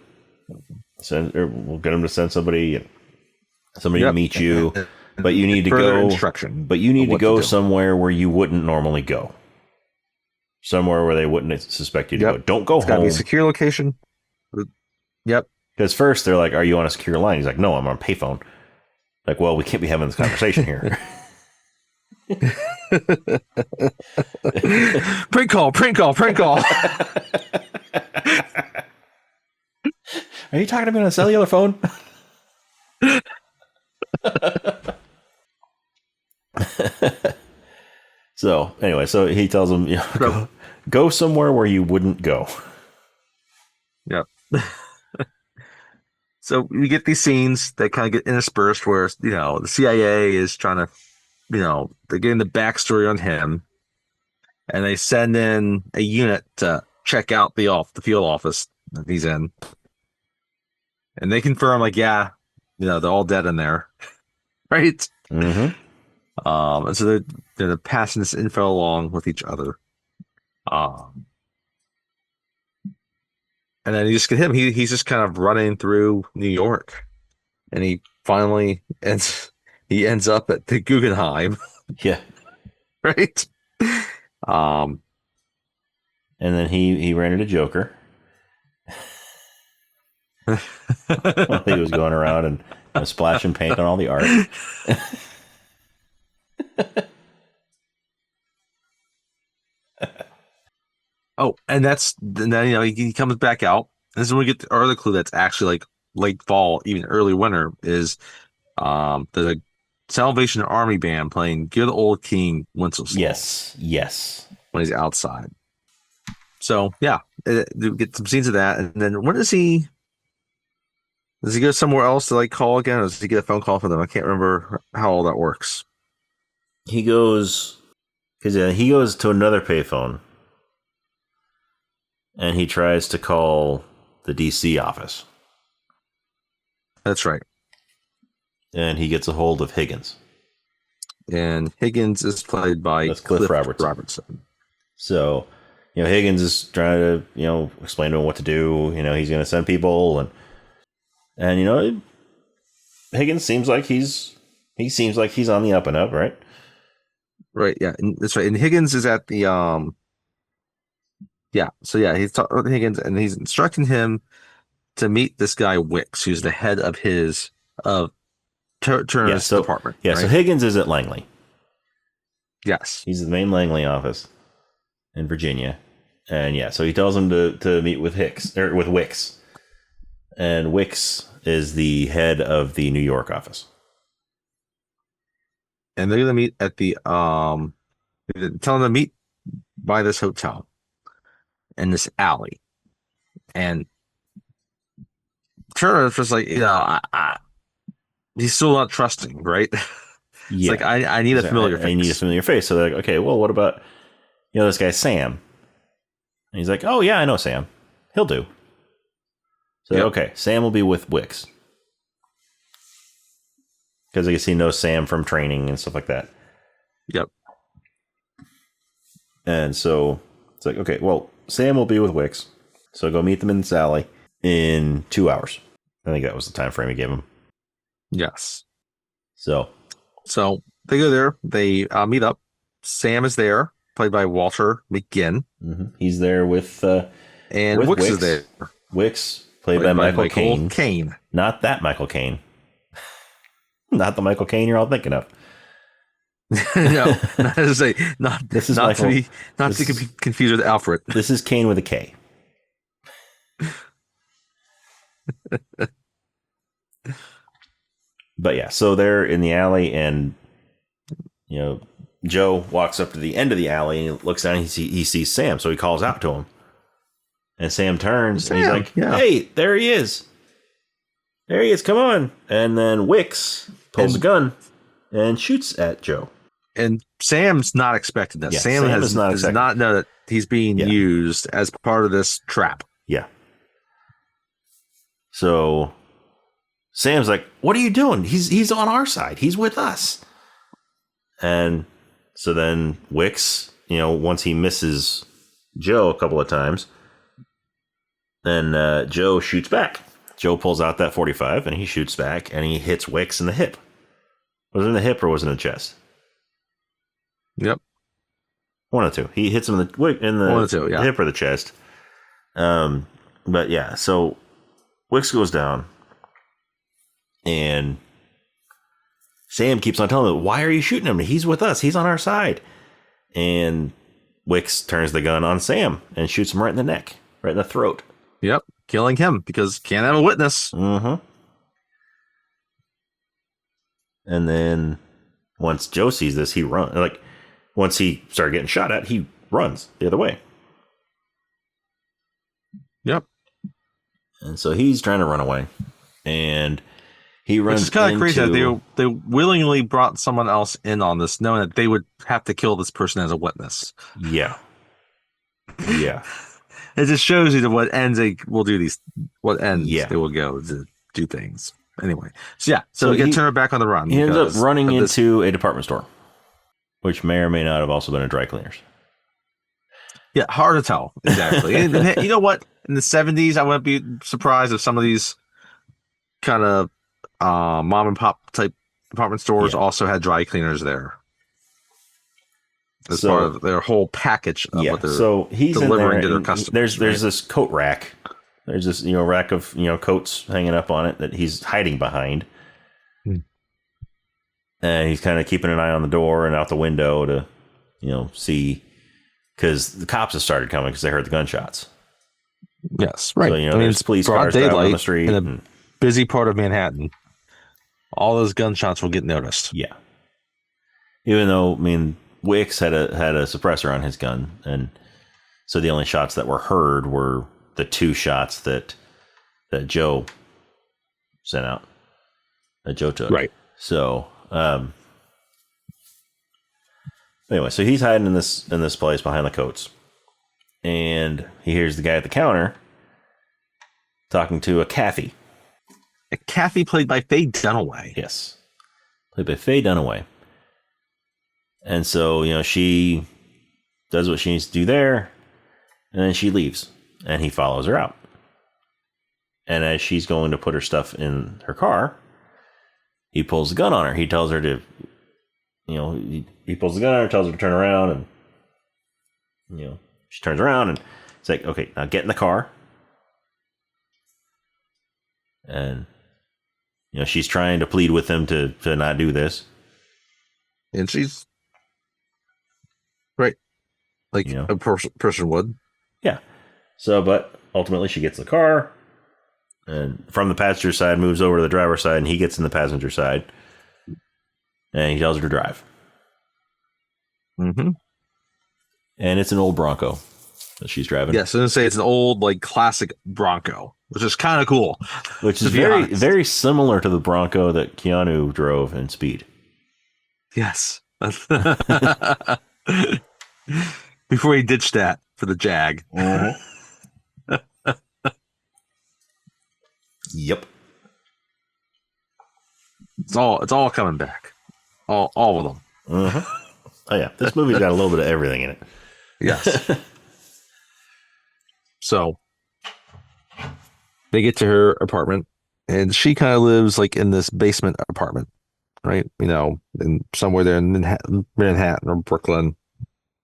send somebody to meet you. But you need to go instruction. But you need to go somewhere where you wouldn't normally go. Somewhere where they wouldn't suspect you to go. Don't go home. It's got to be a secure location. Yep. Because first they're like, "Are you on a secure line?" He's like, "No, I'm on a payphone." Like, well, we can't be having this conversation here. Prank call, prank call, prank call. Are you talking to me on a cellular phone? So anyway, so he tells him, go somewhere where you wouldn't go. Yep. So you get these scenes that kind of get interspersed where, the CIA is trying to, they're getting the backstory on him, and they send in a unit to check out the field office that he's in. And they confirm, like, yeah, they're all dead in there. Right? Mm-hmm. And so they're passing this info along with each other. And then you just get him. He's just kind of running through New York, and he finally ends up at the Guggenheim, Yeah. right? And then he ran into Joker while he was going around and splashing paint on all the art. Oh, and then he comes back out. This is when we get the other clue that's actually like late fall, even early winter, is there's a Salvation Army band playing "Give the Old King Wenceslas." Yes. When he's outside. So yeah, you get some scenes of that, and then when does he? Does he go somewhere else to like call again, or does he get a phone call from them? I can't remember how all that works. He goes to another payphone, and he tries to call the DC office. That's right. And he gets a hold of Higgins. And Higgins is played by Cliff Robertson. So, Higgins is trying to, explain to him what to do. He's going to send people, and Higgins seems like he's on the up and up, right? Right. Yeah, and that's right. And Higgins is at the yeah. So yeah, he's talking with Higgins, and he's instructing him to meet this guy Wicks, who's the head of Turner's department. Yeah. Right? So Higgins is at Langley. Yes. He's the main Langley office in Virginia. And yeah, so he tells him to meet with Wicks. And Wicks is the head of the New York office. And they're gonna meet at the tell him to meet by this hotel in this alley. And Turner's just like, he's still not trusting, right? It's like I need a familiar face. I need a familiar face. So they're like, okay, well, what about this guy Sam? And he's like, oh yeah, I know Sam. He'll do. So okay, Sam will be with Wicks because I guess he knows Sam from training and stuff like that. Yep. And so it's like, okay, well, Sam will be with Wicks. So go meet them in this alley in 2 hours. I think that was the time frame he gave him. Yes. So they go there. They meet up. Sam is there, played by Walter McGinn. Mm-hmm. He's there with and Wicks is there. Wicks, played by Michael Caine. Not that Michael Caine. Not the Michael Caine you're all thinking of. No, not to say, not this is not Michael, to be not to be confused with Alfred. This is Caine with a K. But yeah, so they're in the alley, and Joe walks up to the end of the alley and he looks down and he sees Sam, so he calls out to him. And Sam turns and he's like, hey, there he is. There he is, come on. And then Wicks pulls a gun and shoots at Joe. And Sam's not expecting this. Yeah, Sam does not know that he's being used as part of this trap. Yeah. So Sam's like, what are you doing? He's on our side. He's with us. And so then Wicks, once he misses Joe a couple of times, then Joe shoots back. Joe pulls out that .45 and he shoots back and he hits Wicks in the hip. Was it in the hip or was it in the chest? Yep. One of the two. He hits him in the hip or the chest. But yeah, so Wicks goes down, and Sam keeps on telling him, "Why are you shooting him? He's with us. He's on our side." And Wicks turns the gun on Sam and shoots him right in the neck, right in the throat. Yep, killing him because can't have a witness. Mm-hmm. And then once Joe sees this, he runs. Like, once he started getting shot at, he runs the other way. Yep. And so he's trying to run away. And he runs. Which is kind of crazy that they willingly brought someone else in on this, knowing that they would have to kill this person as a witness. Yeah. Yeah. It just shows you that what ends they will do these, what ends Yeah. they will go to do things. Anyway, so we get turned back on the run. He ends up running into a department store, which may or may not have also been a dry cleaner's. Yeah, hard to tell exactly. And you know what? In the 70s, I wouldn't be surprised if some of these kind of mom and pop type department stores also had dry cleaners there as part of their whole package of what they're he's delivering to their customers. There's this coat rack. There's this rack of coats hanging up on it that he's hiding behind, and he's kind of keeping an eye on the door and out the window to see, because the cops have started coming because they heard the gunshots. Yes, right. So there's police cars driving on the street in a busy part of Manhattan. All those gunshots will get noticed. Yeah, even though Wicks had a suppressor on his gun, and so the only shots that were heard were the two shots that Joe sent out, that Joe took. Right. So anyway, so he's hiding in this place behind the coats, and he hears the guy at the counter talking to a Kathy. A Kathy played by Faye Dunaway. Yes, played by Faye Dunaway. And so she does what she needs to do there, and then she leaves. And he follows her out. And as she's going to put her stuff in her car, he pulls the gun on her. He tells her to, he pulls the gun on her, tells her to turn around, and, she turns around, and it's like, okay, now get in the car. And, she's trying to plead with him to not do this. And she's, right, like a person would. Yeah. So, but ultimately she gets in the car, and from the passenger side moves over to the driver's side, and he gets in the passenger side, and he tells her to drive. Mm-hmm. And it's an old Bronco that she's driving. Yes, I was going to say it's an old, like, classic Bronco, which is kind of cool. Which is very, very similar to the Bronco that Keanu drove in Speed. Yes. Before he ditched that for the Jag. Mm-hmm. Yep. It's all coming back. All of them. Mm-hmm. Oh yeah, this movie's got a little bit of everything in it. Yes. So they get to her apartment, and she kind of lives like in this basement apartment, right? In somewhere there in Manhattan or Brooklyn,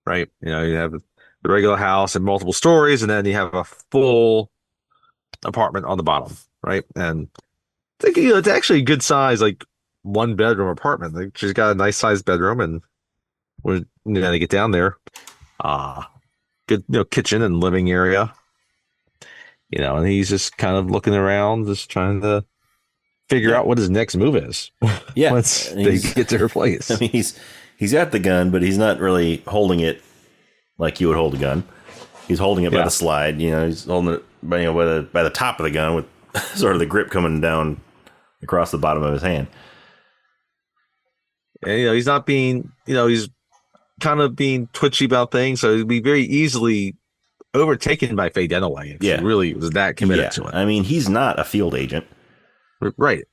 right? You have the regular house and multiple stories, and then you have a full apartment on the bottom, right? And I think it's actually a good size, like 1-bedroom apartment. Like, she's got a nice sized bedroom, and when they get down there, good kitchen and living area, and he's just kind of looking around, just trying to figure out what his next move is. Yeah, once they get to her place. He's got the gun, but he's not really holding it like you would hold a gun. He's holding it by the slide. He's holding it by the top of the gun with sort of the grip coming down across the bottom of his hand. And he's not being, he's kind of being twitchy about things, so he'd be very easily overtaken by Faye Dunaway if she really was that committed to it. He's not a field agent, right?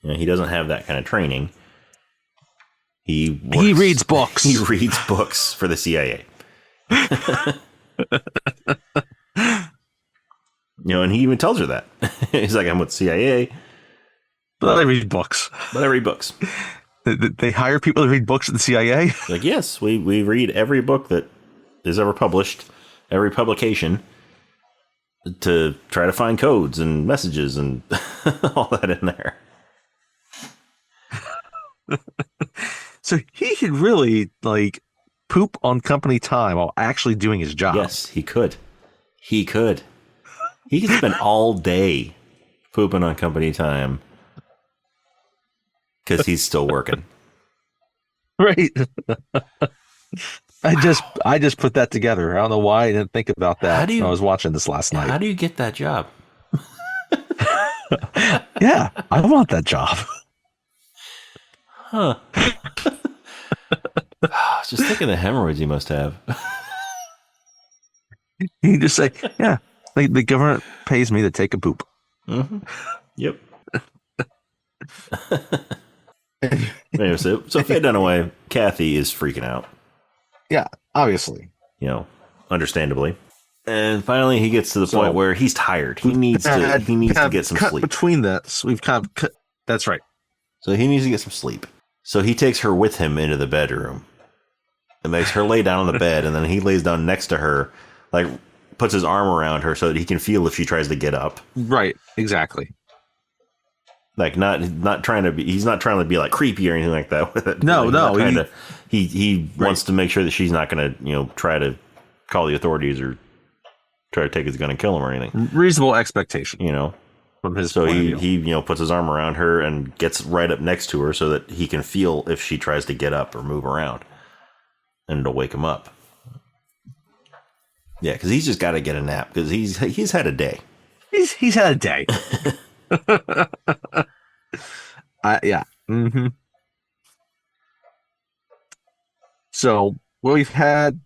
He doesn't have that kind of training. He reads books. He reads books for the CIA. And he even tells her that. He's like, I'm with CIA. But I read books. They hire people to read books at the CIA? Like, yes, we read every book that is ever published, every publication to try to find codes and messages and all that in there. So he could really like poop on company time while actually doing his job. Yes, he could. He could. He could spend all day pooping on company time because he's still working. Right. I just put that together. I don't know why I didn't think about that when I was watching this last night. How do you get that job? Yeah, I want that job. Huh. Just think of the hemorrhoids you must have. You just say, yeah, the government pays me to take a poop. Mm-hmm. Yep. Anyway, so Faye Dunaway, Kathy is freaking out. Yeah, obviously. You know, understandably. And finally, he gets to the point where he's tired. He needs to get some sleep. Between that, we've kind of cut. That's right. So he needs to get some sleep. So he takes her with him into the bedroom and makes her lay down on the bed. And then he lays down next to her, like puts his arm around her so that he can feel if she tries to get up. Right. Exactly. Like not trying to be, he's not trying to be like creepy or anything like that with it. No, like, no. He wants to make sure that she's not going to, try to call the authorities or try to take his gun and kill him or anything. Reasonable expectation, from his. So he puts his arm around her and gets right up next to her so that he can feel if she tries to get up or move around, and it'll wake him up. Yeah, because he's just got to get a nap because he's had a day. He's had a day. Yeah. Mm-hmm. So what we've had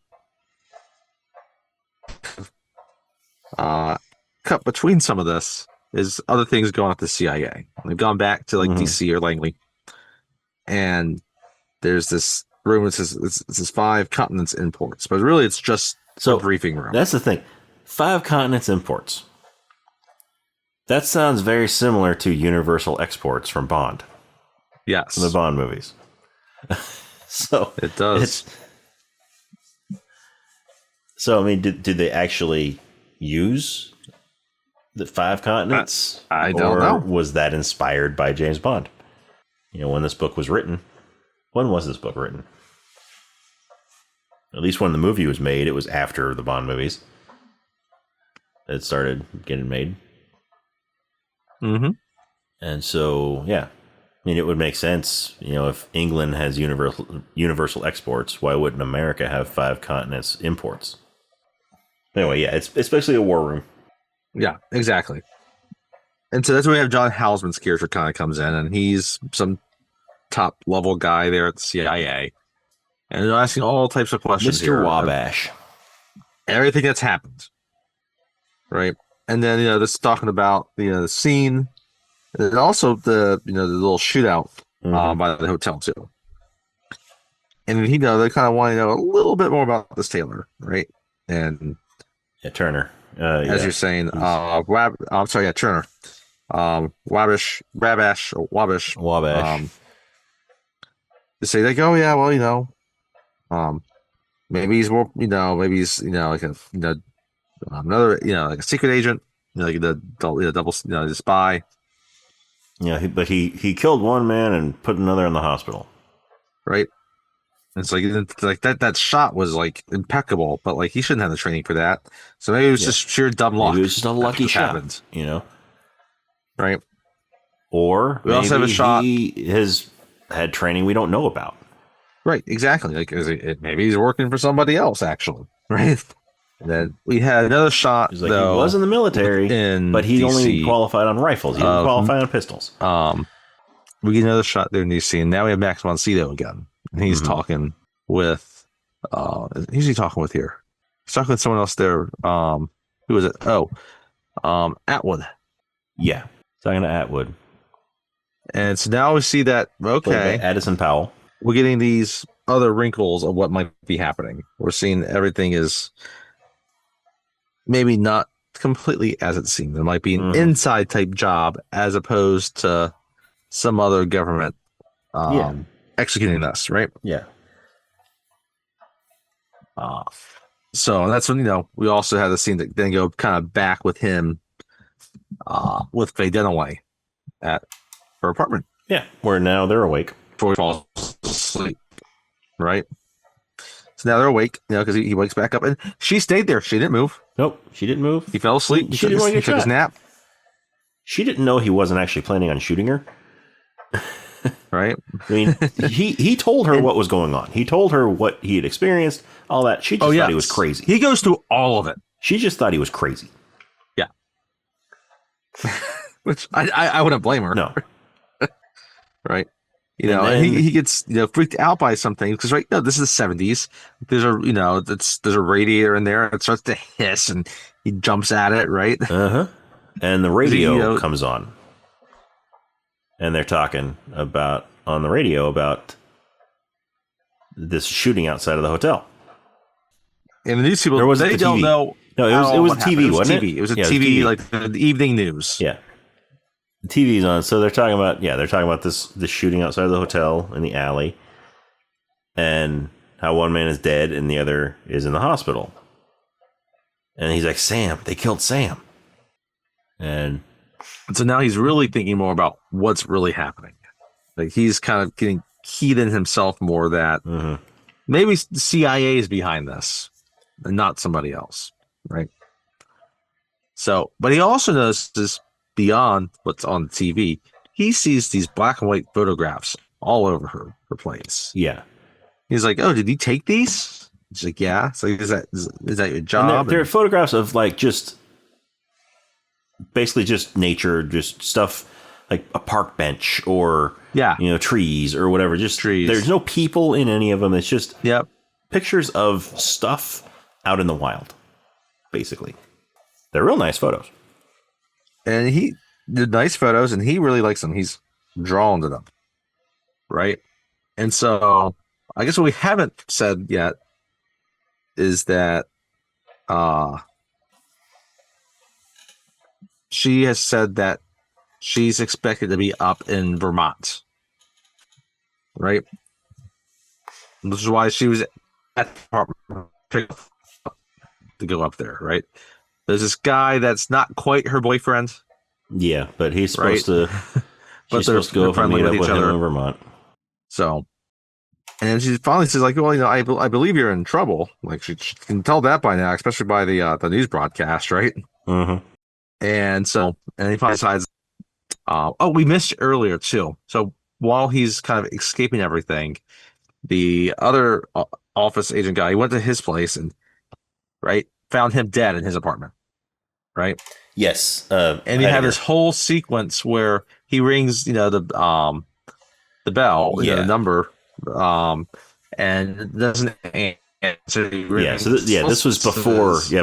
cut between some of this is other things going on at the CIA. They've gone back to like DC or Langley, and there's this room that says this is 5 continents imports, but really it's just a briefing room. That's the thing. 5 continents imports. That sounds very similar to Universal Exports from Bond. Yes. From the Bond movies. So it does. So, I mean, did they actually use the 5 continents? I don't know. Or was that inspired by James Bond? When this book was written. When was this book written? At least when the movie was made, it was after the Bond movies. It started getting made. Mm-hmm. And so, yeah. I mean, it would make sense, if England has universal exports, why wouldn't America have 5 continents imports? Anyway, yeah, it's basically a war room. Yeah, exactly. And so that's where we have John Houseman's character kind of comes in, and he's some top level guy there at the CIA. And they're asking all types of questions. Mr. Wabash. Everything that's happened. Right? And then, this is talking about, the scene, and also the little shootout by the hotel, too. And, they kind of want to know a little bit more about this Taylor, right? And Turner. As you're saying, I'm sorry, Turner. Wabash. They say, like, oh, yeah, well, maybe he's more, maybe he's, like a, another, like a secret agent, like the double, the spy. Yeah, but he killed one man and put another in the hospital. Right. And it's like that shot was like impeccable, but like he shouldn't have the training for that. So maybe it was just sheer dumb luck. Maybe it was just a lucky shot, Right. Or we also have a shot. He has had training we don't know about. Right. Exactly. Like maybe he's working for somebody else, actually. Right. And then we had another shot. He was in the military, but he only qualified on rifles. He didn't qualify on pistols. We get another shot there in DC, and now we have Max von Sydow again. And he's talking with who's he talking with here? He's talking with someone else there. Who is it? Atwood. Yeah. Talking to Atwood. And so now we see that Addison Powell. We're getting these other wrinkles of what might be happening. We're seeing everything is maybe not completely as it seems. It might be an inside type job as opposed to some other government executing this, right? Yeah. So that's when, we also had the scene that then go kind of back with him, with Faye Dunaway at her apartment Yeah, where now they're awake. before he falls asleep, right? So now they're awake, because he wakes back up and she stayed there. She didn't move. Nope, she didn't move. He fell asleep. She didn't want to He get took his shot. nap, She didn't know he wasn't actually planning on shooting her. right? I mean, he told her what was going on. He told her what he had experienced, all that. She just thought he was crazy. He goes through all of it. She just thought he was crazy. Yeah. Which I wouldn't blame her. No. Right. And he gets freaked out by something because this is the 70s. There's a radiator in there. It starts to hiss and he jumps at it, right? And the radio comes on. And they're talking on the radio about this shooting outside of the hotel. And the news people, they don't know. No, it was TV, wasn't it? It was a TV, like the evening news. Yeah. The TV's on, so they're talking about this shooting outside of the hotel in the alley, and how one man is dead and the other is in the hospital. And he's like, Sam, they killed Sam. And so now he's really thinking more about what's really happening. Like he's kind of getting keyed in himself more that maybe the CIA is behind this and not somebody else, right? So, but he also notices beyond what's on the TV, he sees these black and white photographs all over her place. Yeah. He's like, oh, did he take these? She's like, yeah. So is that your job? And they're photographs of like just basically just nature, just stuff like a park bench or trees or whatever. Just trees. There's no people in any of them. It's just pictures of stuff out in the wild, basically. They're real nice photos. And he did nice photos, and he really likes them. He's drawn to them, right? And so, I guess what we haven't said yet is that she has said that she's expected to be up in Vermont, right? This is why she was at the apartment to go up there, right? There's this guy that's not quite her boyfriend. Yeah, but he's supposed to. She's supposed to go and meet up with him in Vermont. So, and then she finally says, like, well, I believe you're in trouble. Like she can tell that by now, especially by the news broadcast, right? And so, and he finally decides. We missed earlier too. So while he's kind of escaping everything, the other office agent guy, he went to his place and found him dead in his apartment. Right. Yes. And you have this whole sequence where he rings, the bell, the number, and it doesn't answer. This was before he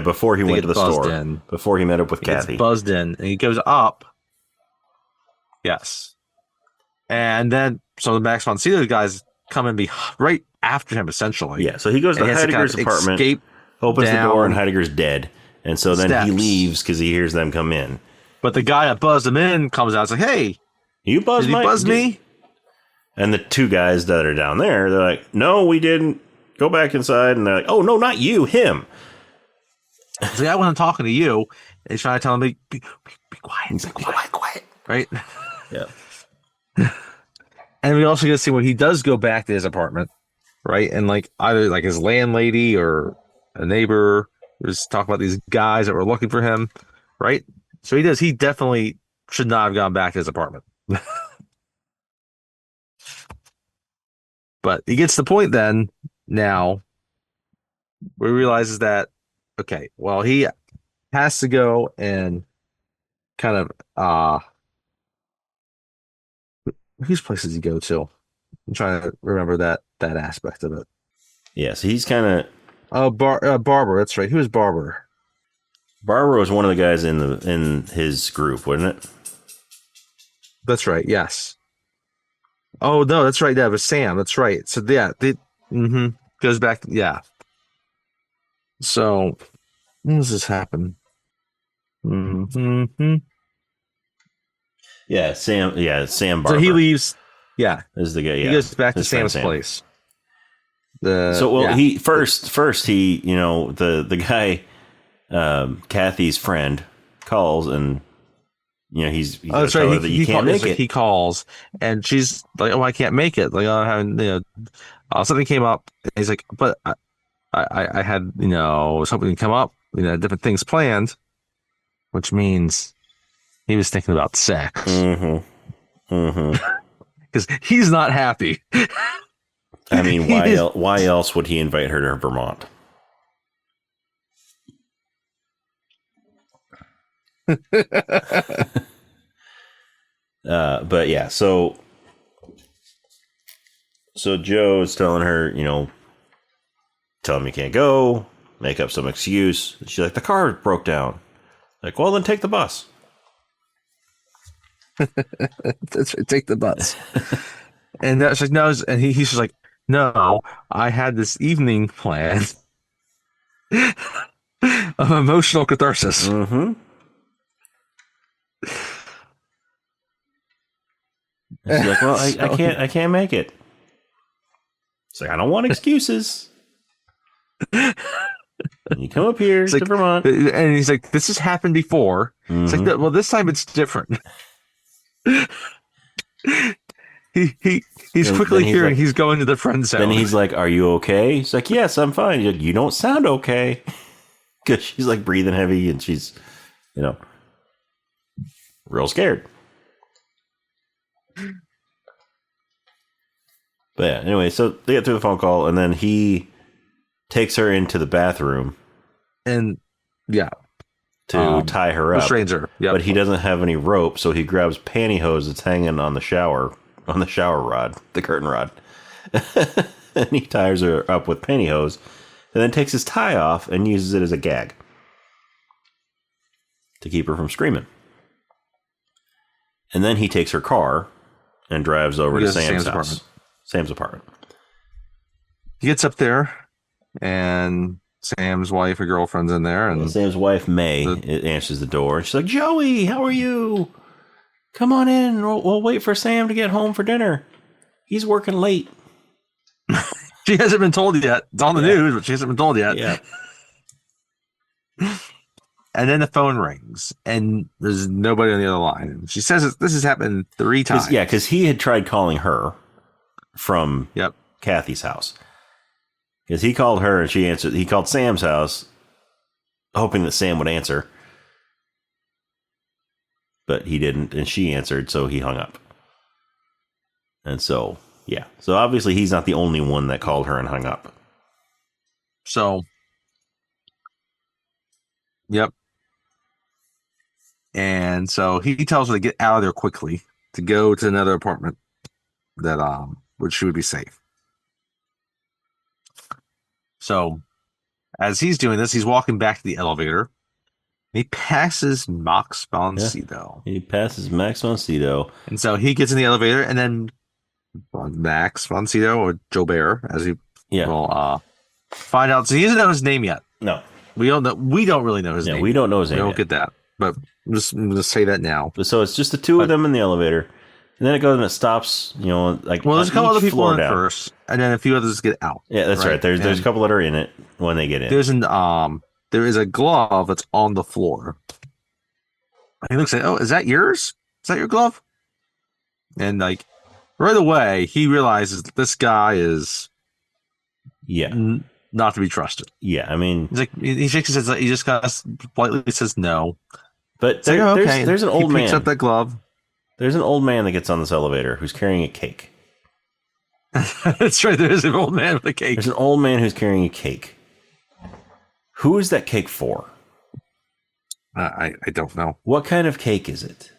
went to the store, before he met up with Kathy. Gets buzzed in, and he goes up. Yes. And then, so the Max von Sydow guys come and be right after him, essentially. Yeah. So he goes to Heidegger's apartment, opens the door, and Heidegger's dead. And so then he leaves because he hears them come in. But the guy that buzzed him in comes out and says, like, hey, did he buzz me? And the two guys that are down there, they're like, no, we didn't. Go back inside. And they're like, oh, no, not you, him. He's like, I wasn't talking to you. And he's trying to tell him, be quiet. He's like, be quiet. Right? Yeah. And we also get to see when he does go back to his apartment, right? And like either like his landlady or a neighbor was talking about these guys that were looking for him, right? So he does. He definitely should not have gone back to his apartment. But he gets the point then now where he realizes that, okay, well, he has to go and kind of whose place does he go to? I'm trying to remember that aspect of it. Yeah, so he's kind of Barbara. That's right. Who is Barbara? Barbara was one of the guys in his group, wasn't it? That's right. Yes. Oh no, that's right. That was Sam. That's right. So yeah, goes back. Yeah. So when does this happen? Yeah, Sam. Barber. So he leaves. Yeah, is the guy. Yeah, he goes back to Sam's place. He first he the guy, Kathy's friend, calls, and he's that's right. that you can't make it. He calls, and she's like, "Oh, I can't make it. Like, something came up." And he's like, "But I had something come up. Different things planned," which means he was thinking about sex. Because he's not happy. I mean, why else would he invite her to Vermont? But yeah, so Joe is telling her, tell him you can't go, make up some excuse. She's like, the car broke down. Like, well, then take the bus. That's right, take the bus. And that's like, no, and he's just like, no, I had this evening planned of emotional catharsis. Mm-hmm. And she's like, well, I can't make it. It's like, I don't want excuses. You come up here to Vermont, and he's like, this has happened before. Mm-hmm. It's like, well, this time it's different. He's quickly hearing he's going to the friend zone. Then he's like, are you okay? He's like, yes, I'm fine. He's like, you don't sound okay. Because she's like breathing heavy and she's, real scared. But yeah, anyway, so they get through the phone call, and then he takes her into the bathroom. And, yeah. To tie her up. Restrains her. Yep. But he doesn't have any rope, so he grabs pantyhose that's hanging on the shower rod, the curtain rod. And he ties her up with pantyhose, and then takes his tie off and uses it as a gag to keep her from screaming. And then he takes her car and drives over to Sam's house. Sam's apartment. He gets up there, and Sam's wife or girlfriend's in there. And Sam's wife, May, answers the door. She's like, Joey, how are you? Come on in. We'll wait for Sam to get home for dinner. He's working late. She hasn't been told yet. It's on the news, but she hasn't been told yet. Yeah. And then the phone rings, and there's nobody on the other line. And she says this has happened 3 times. Yeah, because he had tried calling her from Kathy's house. Because he called her and she answered. He called Sam's house, hoping that Sam would answer. But he didn't, and she answered, so he hung up. And so, yeah. So obviously he's not the only one that called her and hung up. So, yep. And so he tells her to get out of there quickly, to go to another apartment that which she would be safe. So, as he's doing this, he's walking back to the elevator. He passes Max von Sydow. He passes Max von Sydow. And so he gets in the elevator, and then Max von Sydow, or Joe Bear, as he will find out. So he doesn't know his name yet. No. We don't know. We don't really know his name. We don't know his name. We don't get that. But I'm just say that now. So it's just the two of them in the elevator. And then it goes and it stops, like. Well, there's a couple other people in first, and then a few others get out. Yeah, that's right. There's a couple that are in it when they get in. There is a glove that's on the floor. He looks at, is that yours? Is that your glove? And like right away, he realizes this guy is not to be trusted. Yeah, I mean, he's like he shakes his head. He just kind of politely says no. But there's an old man. He picks up that glove. There's an old man that gets on this elevator who's carrying a cake. That's right. There is an old man with a cake. There's an old man who's carrying a cake. Who is that cake for? I don't know. What kind of cake is it?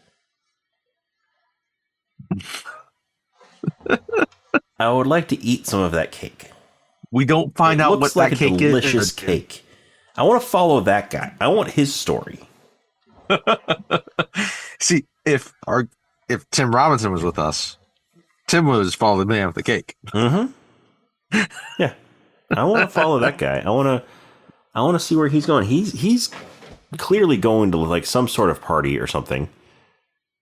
I would like to eat some of that cake. We don't find out what that cake is. Delicious cake. I want to follow that guy. I want his story. See, if Tim Robinson was with us, Tim would follow the man with the cake. Mm-hmm. Yeah, I want to follow that guy. I want to see where he's going. He's clearly going to like some sort of party or something.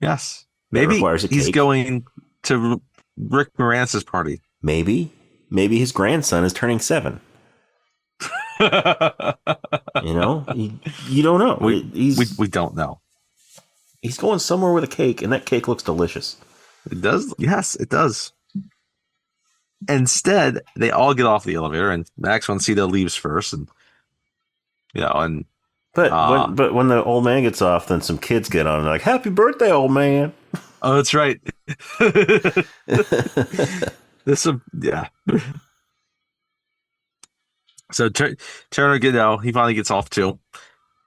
Yes, maybe he's going to Rick Moranis' party. Maybe his grandson is turning 7. You know, you don't know. We don't know. He's going somewhere with a cake, and that cake looks delicious. It does. Yes, it does. Instead, they all get off the elevator, and Max von Sydow leaves first, and but when the old man gets off, then some kids get on and like, "Happy birthday, old man!" Oh, that's right. Yeah. So Turner, he finally gets off too,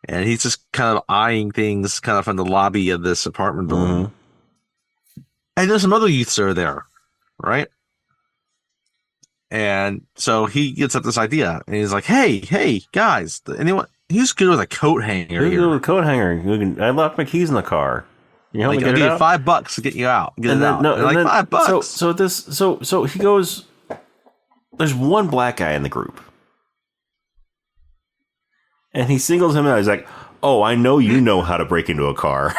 and he's just kind of eyeing things, kind of from the lobby of this apartment building. Mm-hmm. And there's some other youths are there, right? And so he gets up this idea, and he's like, "Hey, guys, anyone? Who's good with a coat hanger? Who's good with a coat hanger? I left my keys in the car. You help me get it out? $5 to get you out. $5. So he goes. There's one black guy in the group, and he singles him out. He's like, "Oh, I know you know how to break into a car."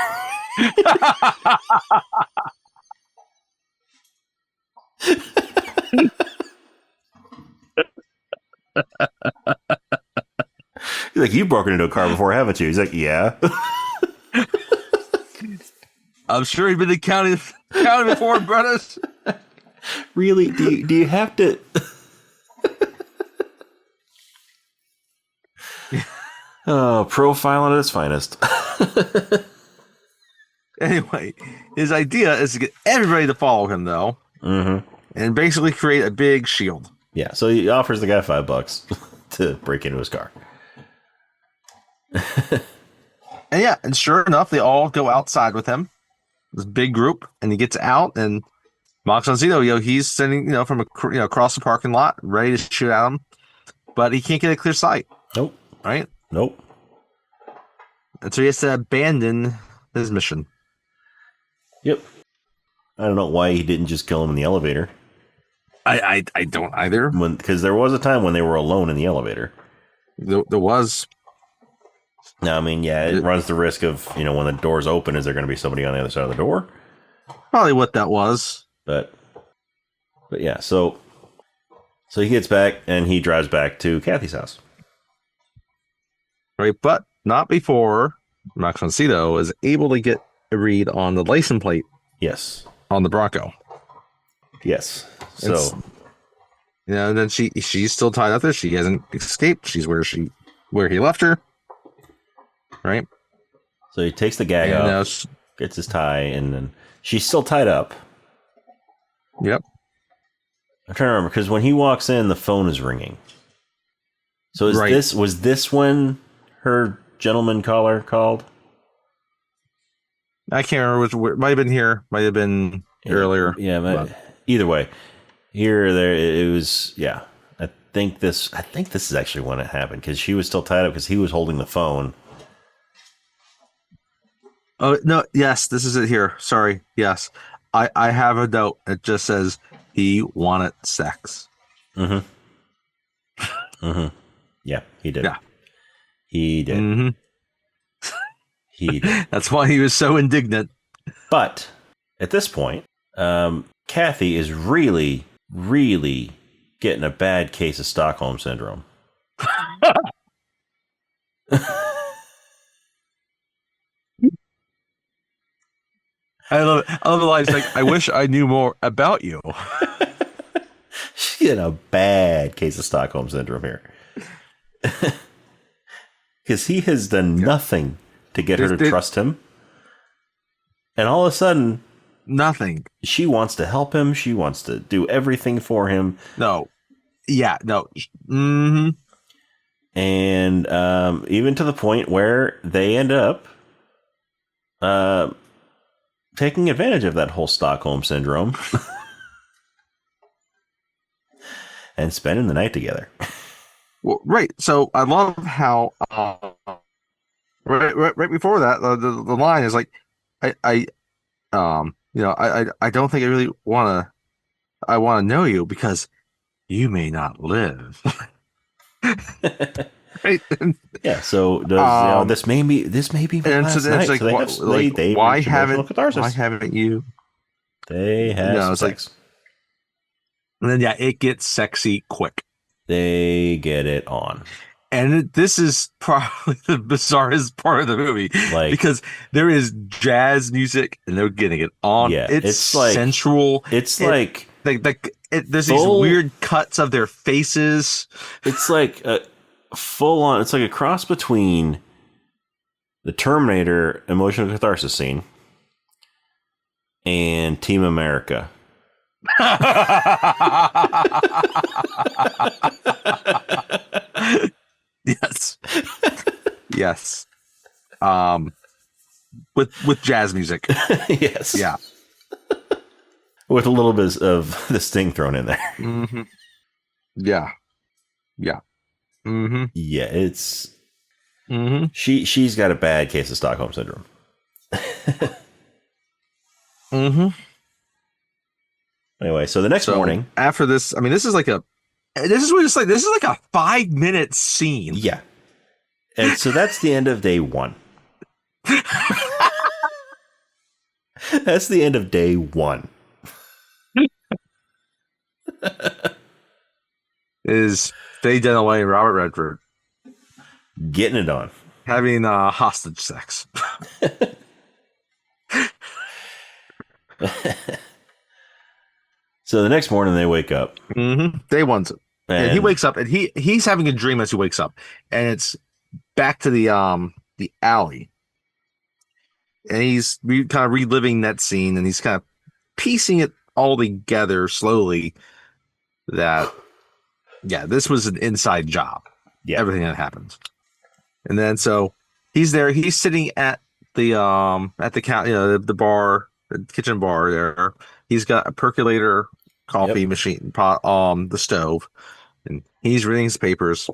He's like, "You've broken into a car before, haven't you?" He's like, "Yeah." I'm sure you've been to county before, brothers. Really? Do you have to? Oh, profiling at its finest. Anyway, his idea is to get everybody to follow him, though, and basically create a big shield. Yeah, so he offers the guy $5 to break into his car. And sure enough, they all go outside with him. This big group, and he gets out, and Max von Sydow, he's sitting, from across the parking lot, ready to shoot at him, but he can't get a clear sight. Nope. Right? Nope. And so he has to abandon his mission. Yep. I don't know why he didn't just kill him in the elevator. I don't either. Because there was a time when they were alone in the elevator. There was. Now, I mean, yeah, it runs the risk of, when the doors open, is there going to be somebody on the other side of the door? Probably what that was. But yeah, so he gets back and he drives back to Kathy's house. Right, but not before Max von Sydow is able to get a read on the license plate. Yes. On the Bronco. Yes. So, and then she's still tied up there. She hasn't escaped. She's where he left her. Right. So he takes the gag off, gets his tie, and then she's still tied up. Yep. I'm trying to remember, because when he walks in, the phone is ringing. So was this when her gentleman caller called? I can't remember. It might have been here. Might have been earlier. Yeah, either way, here or there, it was. Yeah, I think this is actually when it happened, because she was still tied up because he was holding the phone. Oh no! Yes, this is it here. Sorry. Yes, I have a note. It just says he wanted sex. Mm-hmm. Mm-hmm. Yeah, he did. Yeah, he did. Mm-hmm. He did. That's why he was so indignant. But at this point, Kathy is really, really getting a bad case of Stockholm syndrome. I love the lines like, "I wish I knew more about you." She's getting a bad case of Stockholm syndrome here. Because he has done nothing to get her to trust him. And all of a sudden, nothing. She wants to help him. She wants to do everything for him. No. Yeah, no. Mm-hmm. And even to the point where they end up taking advantage of that whole Stockholm syndrome and spending the night together. Well, right. So I love how right before that the line is like, I don't think I really want to know you because you may not live. Right? Yeah. So this may be my last night. Like, so they why haven't you? They have sex. And then, yeah, it gets sexy quick. They get it on. And this is probably the bizarrest part of the movie Like, because there is jazz music and they're getting it on. yeah, It's sensual. it's It like there's these full. weird cuts of their faces. It's like a full on. It's like a cross between the Terminator emotional catharsis scene and Team America. Yes. Yes. With jazz music. Yes. Yeah. With a little bit of the Sting thrown in there. Mm-hmm. Yeah. Yeah. Mm-hmm. Yeah, it's Mm-hmm. she's got a bad case of Stockholm syndrome. Mm-hmm. Anyway, so the next morning, after this, I mean, this is like a 5-minute scene. yeah, and so that's the end of day one. That's the end of day one. Is Faye Dunaway and Robert Redford Getting it on. having hostage sex? So the next morning they wake up. Mm-hmm. Day one's it. And he wakes up and he's having a dream as he wakes up, and it's back to the alley, and he's kind of reliving that scene, and he's kind of piecing it all together slowly. That this was an inside job. Yeah, everything that happens, and then so he's there. He's sitting at the the bar, the kitchen bar there. He's got a percolator, coffee machine, pot, the stove. And he's reading his papers.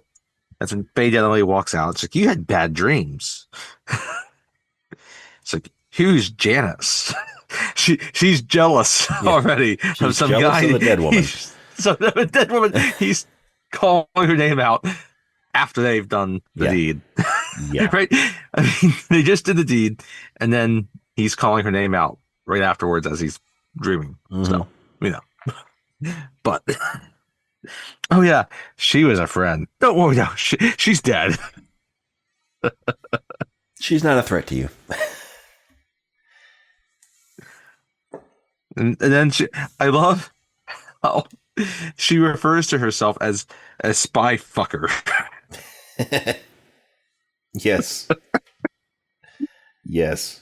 That's when Faye Dunaway walks out. It's like, you had bad dreams. It's like, who's Janice? She's jealous already of some guy. Of a dead woman. A dead woman. He's calling her name out after they've done the deed. Yeah. Right? I mean, they just did the deed, and then he's calling her name out right afterwards as he's dreaming. Mm-hmm. So, but oh yeah, she was a friend. Don't worry, no, she's dead. She's not a threat to you. And then I love how she refers to herself as a spy fucker. Yes. Yes.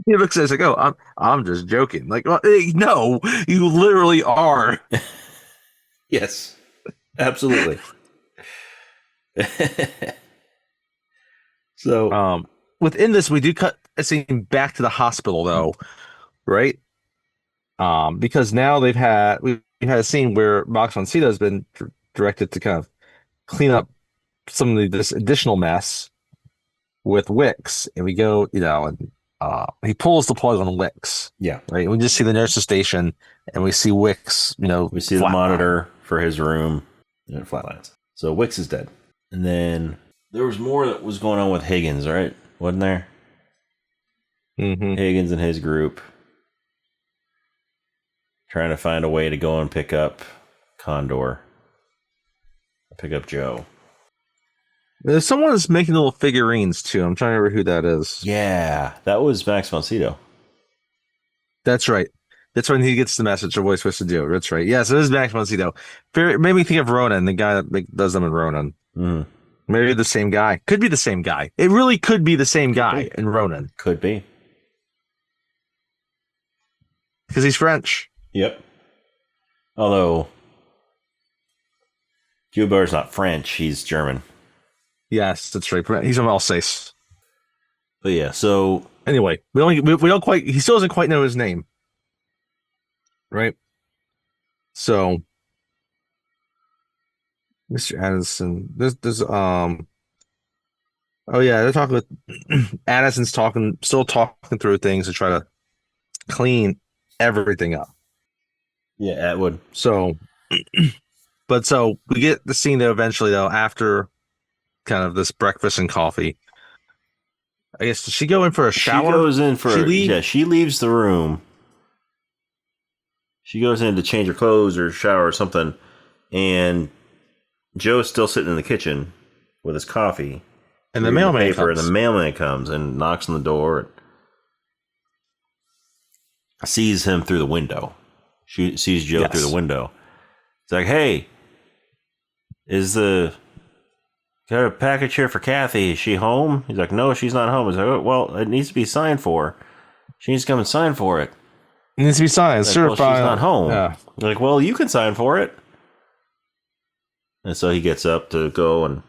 He looks at us like, oh, I'm just joking. Like, well, no, you literally are. Yes. Absolutely. So, within this, we do cut a scene back to the hospital, though, right? Because now we've had a scene where Max von Sydow has been directed to kind of clean up some of this additional mess with Wicks, and we go, and he pulls the plug on Wicks. Yeah. Right. We just see the nurse's station, and we see Wicks. We see the monitor for his room, and it flatlines. So Wicks is dead, and then there was more that was going on with Higgins, right? Wasn't there? Mm-hmm. Higgins and his group trying to find a way to go and pick up Condor, pick up Joe. There's someone that's making little figurines too. I'm trying to remember who that is. Yeah, that was Max von Sydow. That's right. That's when he gets the message of what he's supposed to do. That's right. Yes, it is Max von Sydow. It made me think of Ronan, the guy that does them in Ronan. Mm. Maybe the same guy. Could be the same guy. It really could be the same guy in Ronan. Could be. Because he's French. Yep. Although Hubert's not French, he's German. Yes, that's right. He's from Alsace. But yeah, so anyway, we don't quite. He still doesn't quite know his name, right? So, Mr. Addison, there's oh yeah, they're talking with Addison's still talking through things to try to clean everything up. Yeah, Atwood. So, but so we get the scene though eventually though after kind of this breakfast and coffee. I guess, does she go in for a shower? She goes in for she leaves the room. she goes in to change her clothes or shower or something, and Joe's still sitting in the kitchen with his coffee. And the mailman paper, comes. And the mailman comes and knocks on the door and sees him through the window. She sees Joe through the window. It's like, hey, got a package here for Kathy. Is she home? He's like, no, she's not home. He's like, oh, well, it needs to be signed for. She needs to come and sign for it. It needs to be signed, like, certified. Well, she's not home. Yeah. Like, well, you can sign for it. And so he gets up to go and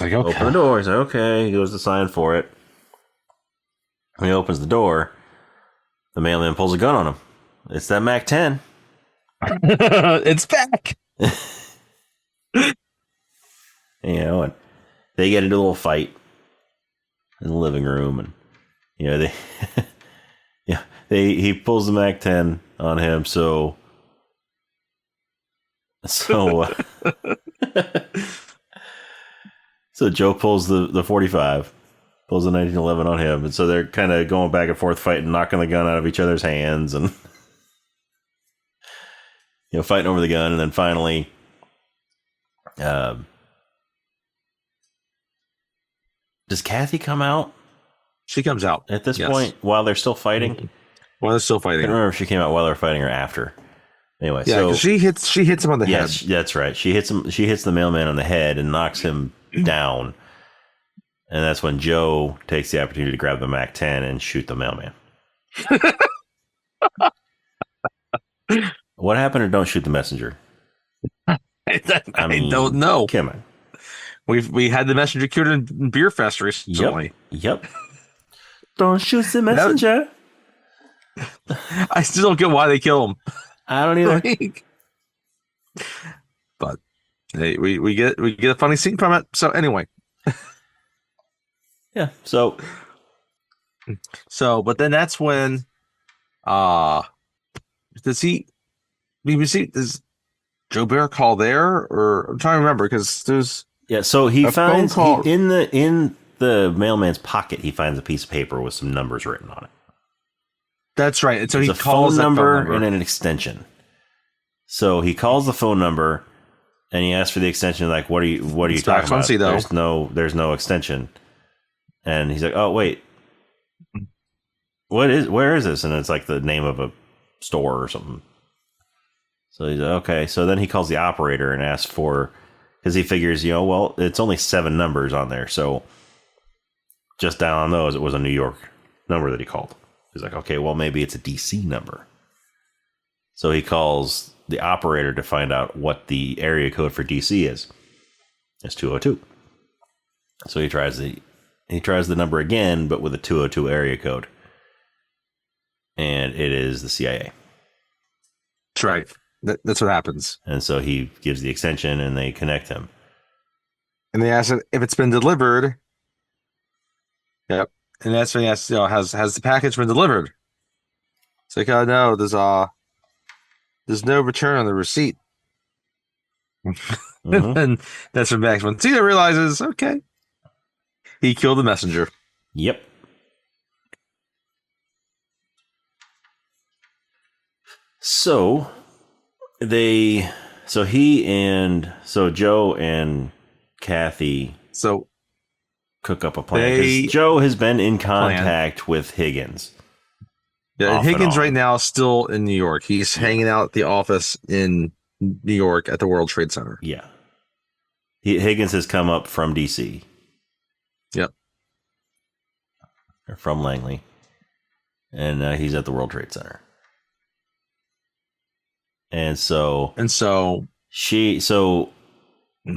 open the door. He's like, okay. He goes to sign for it. When he opens the door, the mailman pulls a gun on him. It's that Mac 10. It's back. And they get into a little fight in the living room, and he pulls the Mac 10 on him, so so Joe pulls the 45, pulls the 1911 on him, and so they're kind of going back and forth, fighting, knocking the gun out of each other's hands, and fighting over the gun, and then finally, does Kathy come out? She comes out at this point while they're still fighting. While they're still fighting. I don't remember if she came out while they're fighting or after. Anyway, yeah, so she hits him on the head. Yes, that's right. She hits him. She hits the mailman on the head and knocks him down. And that's when Joe takes the opportunity to grab the Mac 10 and shoot the mailman. What happened to don't shoot the messenger? I mean, don't know. Come on. We had the messenger cured in Beer Fest recently. Yep. Don't shoot the messenger. I still don't get why they kill him. I don't either. But hey, we get a funny scene from it. So anyway. Yeah. So but then that's when does Joe Bear call there, or I'm trying to remember because there's so he finds in the mailman's pocket he finds a piece of paper with some numbers written on it. That's right. And so he calls phone number and an extension. So he calls the phone number and he asks for the extension. Like, what are you talking about? There's no extension. And he's like, oh wait, where is this? And it's like the name of a store or something. So he's like, okay. So then he calls the operator and asks for, because he figures, well, it's only 7 numbers on there. So just down on those, it was a New York number that he called. He's like, okay, well, maybe it's a DC number. So he calls the operator to find out what the area code for DC is. It's 202. So he tries the number again, but with a 202 area code. And it is the CIA. That's right. That's what happens. And so he gives the extension and they connect him. And they ask if it's been delivered. Yep. And that's when he asks, has the package been delivered? It's like, oh no, there's no return on the receipt. Mm-hmm. And that's when Max when Tina realizes, okay, he killed the messenger. Yep. So Joe and Kathy cook up a plan. Because Joe has been in contact with Higgins. Yeah, Higgins right now is still in New York. He's hanging out at the office in New York at the World Trade Center. Yeah. Higgins has come up from DC. Yep. Or from Langley. And he's at the World Trade Center. And so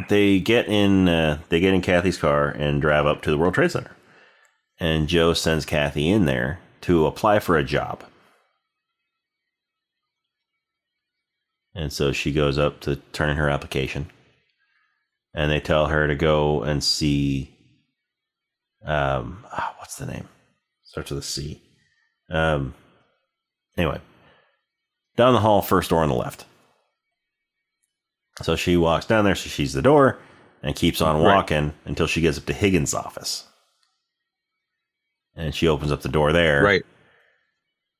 they get in Kathy's car and drive up to the World Trade Center. And Joe sends Kathy in there to apply for a job. And so she goes up to turn in her application. And they tell her to go and see what's the name? Starts with a C. Anyway. Down the hall, first door on the left. So she walks down there, she sees the door, and keeps on walking until she gets up to Higgins' office. And she opens up the door there. Right.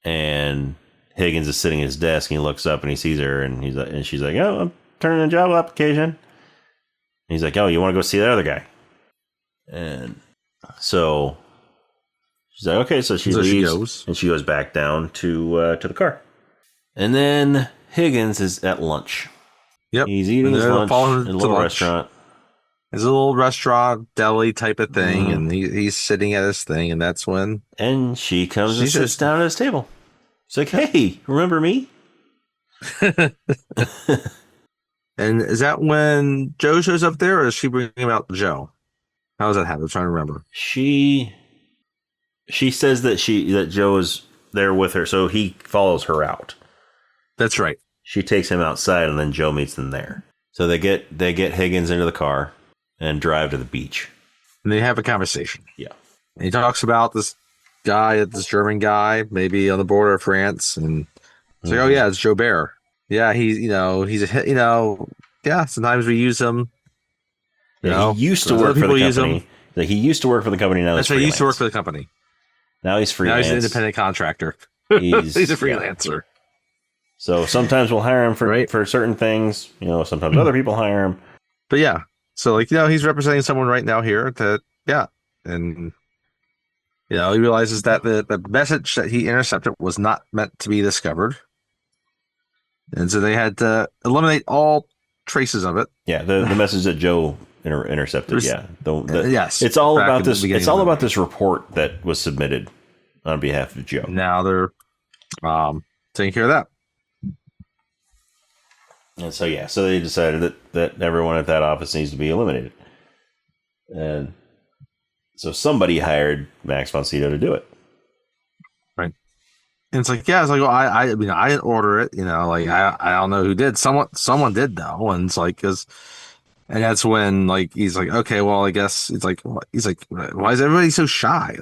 And Higgins is sitting at his desk, and he looks up and he sees her, and she's like, "Oh, I'm turning in a job application." And he's like, "Oh, you want to go see that other guy?" And so she's like, "Okay." So she leaves, and she goes back down to the car. And then Higgins is at lunch. Yep, he's eating his lunch in a little restaurant. It's a little restaurant, deli type of thing, and he's sitting at his thing, and that's when... And she comes and sits down at his table. She's like, "Hey, remember me?" And is that when Joe shows up there, or is she bringing out Joe? How does that happen? I'm trying to remember. She says that Joe is there with her, so he follows her out. That's right. She takes him outside, and then Joe meets them there. So they get Higgins into the car and drive to the beach. And they have a conversation. Yeah. And he talks about this German guy, maybe on the border of France, and it's like, oh yeah, it's Joe Bear. Yeah, he's sometimes we use him. He used to work for the company. He used to work for the company. Now he used to work for the company. Now he's freelance. Now he's an independent contractor. He's a freelancer. So sometimes we'll hire him for certain things. Sometimes other people hire him. But yeah, so he's representing someone right now here and he realizes that the message that he intercepted was not meant to be discovered, and so they had to eliminate all traces of it. Yeah, the message that Joe intercepted. Yes, it's all about this. It's all about this report that was submitted on behalf of Joe. Now they're taking care of that. And so they decided that everyone at that office needs to be eliminated. And so somebody hired Max von Sydow to do it. Right. And it's like, well, I didn't order it, I don't know who did. Someone did though. And it's like, and that's when he's like, okay, well, I guess why is everybody so shy?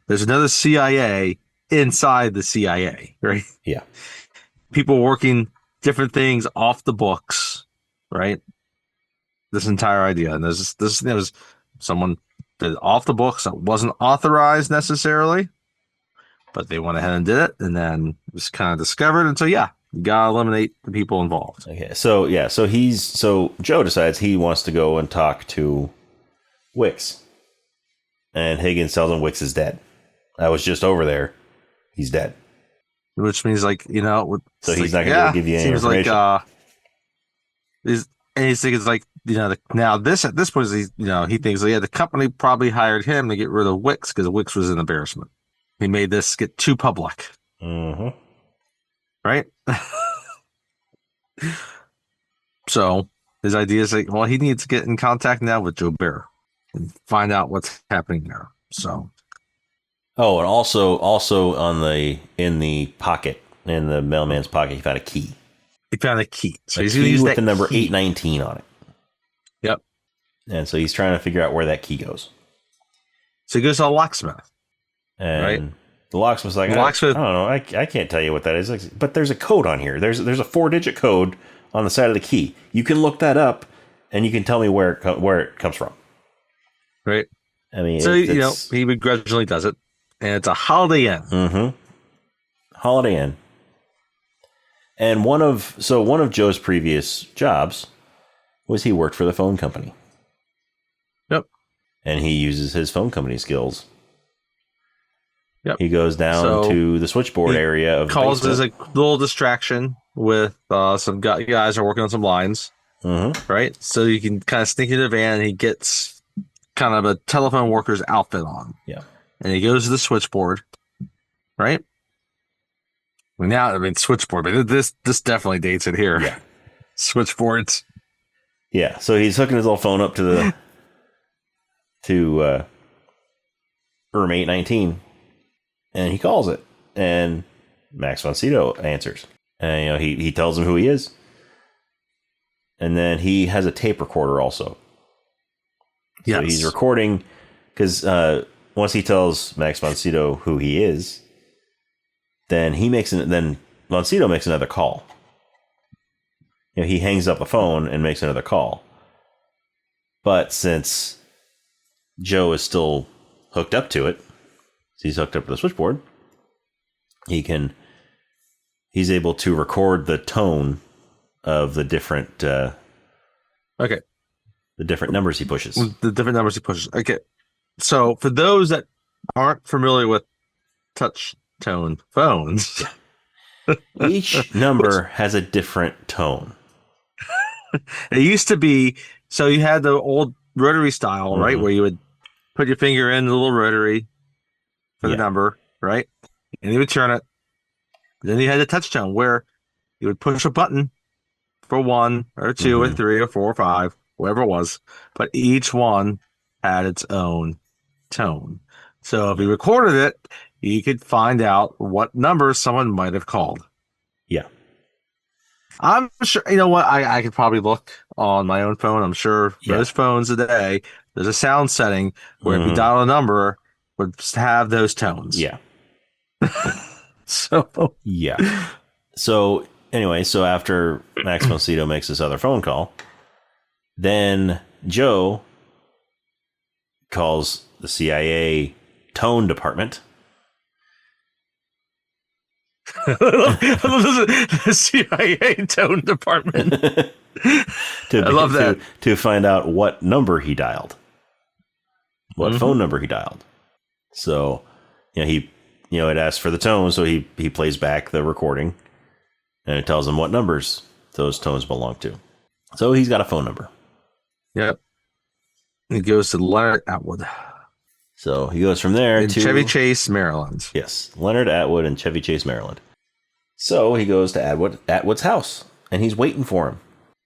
There's another CIA inside the CIA, right? Yeah. People working different things off the books, right? This entire idea, and there was someone did off the books that wasn't authorized necessarily, but they went ahead and did it, and then it was kind of discovered. And so, you gotta eliminate the people involved. Okay, so Joe decides he wants to go and talk to Wicks, and Higgins tells him Wicks is dead. I was just over there. He's dead. Which means, so he's not going to give you any information. He's thinking now this at this point he thinks the company probably hired him to get rid of Wicks because Wicks was an embarrassment. He made this get too public. Mm-hmm. Right. So his idea is he needs to get in contact now with Joe Bear and find out what's happening there. So. Oh, and also in the pocket, in the mailman's pocket, he found a key. So he's going to use with the number 819 on it. Yep. And so he's trying to figure out where that key goes. So he goes to a locksmith. And the locksmith's like, I don't know, I can't tell you what that is. But there's a code on here. There's a 4-digit code on the side of the key. You can look that up, and you can tell me where it comes from. Right. I mean, so he begrudgingly does it. And it's a Holiday Inn. Mm-hmm. Holiday Inn. And one of Joe's previous jobs was he worked for the phone company. Yep. And he uses his phone company skills. Yep. He goes down to the switchboard area of the causes a little distraction with some guys are working on some lines. Mm-hmm. Right? So you can kind of sneak into the van, and he gets kind of a telephone worker's outfit on. Yeah. And he goes to the switchboard, right? Switchboard, but this definitely dates it here. Yeah. Switchboards. Yeah, so he's hooking his little phone up to room 819, and he calls it, and Max von Sydow answers. And he tells him who he is. And then he has a tape recorder also. Yes. So he's recording because once he tells Max von Sydow who he is, then von Sydow makes another call. He hangs up the phone and makes another call. But since Joe is still hooked up to it, he's hooked up to the switchboard, he can he's able to record the tone of the different Okay. the different numbers he pushes. The different numbers he pushes. Okay. So for those that aren't familiar with touch tone phones, Each number has a different tone. it used to be, so you had the old rotary style, right? Mhm. Where you would put your finger in the little rotary for the Yeah. number, right? And you would turn it. Then you had the touch tone where you would push a button for 1 or 2 or Mhm. 3 or 4 or 5, whatever it was, but each one had its own tone. So if you recorded it, you could find out what number someone might have called. Yeah. I'm sure, you know what? I could probably look on my own phone. I'm sure Yeah. most phones today, there's a sound setting where if you Mhm. dial a number, would have those tones. Yeah. So, Yeah. So anyway, so after Max Mosito makes this other phone call, then Joe calls the CIA tone department. the CIA tone department. I love that. To find out what number he dialed, what phone number he dialed. So, it asks for the tone, so he plays back the recording, and it tells him what numbers those tones belong to. So he's got a phone number. Yep. He goes to Leonard Atwood So he goes from there in to Chevy Chase, Maryland. Yes, Leonard Atwood in Chevy Chase, Maryland. So he goes to Atwood's house, and he's waiting for him.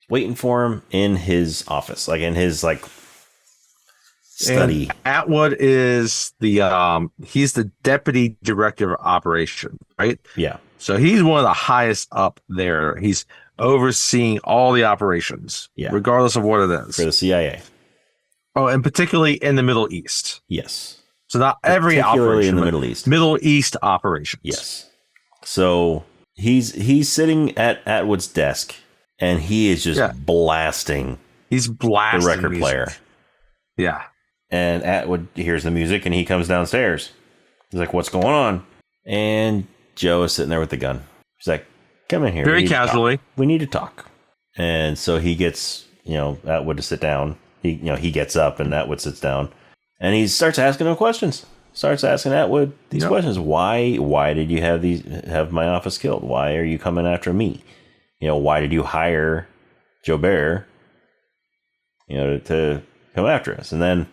Waiting for him in his office, like in his study. And Atwood is he's the deputy director of operation, right? Yeah. So he's one of the highest up there. He's overseeing all the operations, regardless of what it is. For the CIA. Oh, and particularly in the Middle East. Yes. So not every Particularly operation, in the Middle East. Middle East operations. Yes. So he's sitting at Atwood's desk, and he is just blasting. He's blasting the record music. player. Yeah. And Atwood hears the music, and he comes downstairs. He's like, "What's going on?" And Joe is sitting there with the gun. He's like, "Come in here." Very casually. We need to talk. And so he gets, Atwood to sit down. He gets up, and Atwood sits down, and he starts asking him questions. Starts asking Atwood these questions. Why did you have my office killed? Why are you coming after me? Why did you hire Joe Bear, to come after us? And then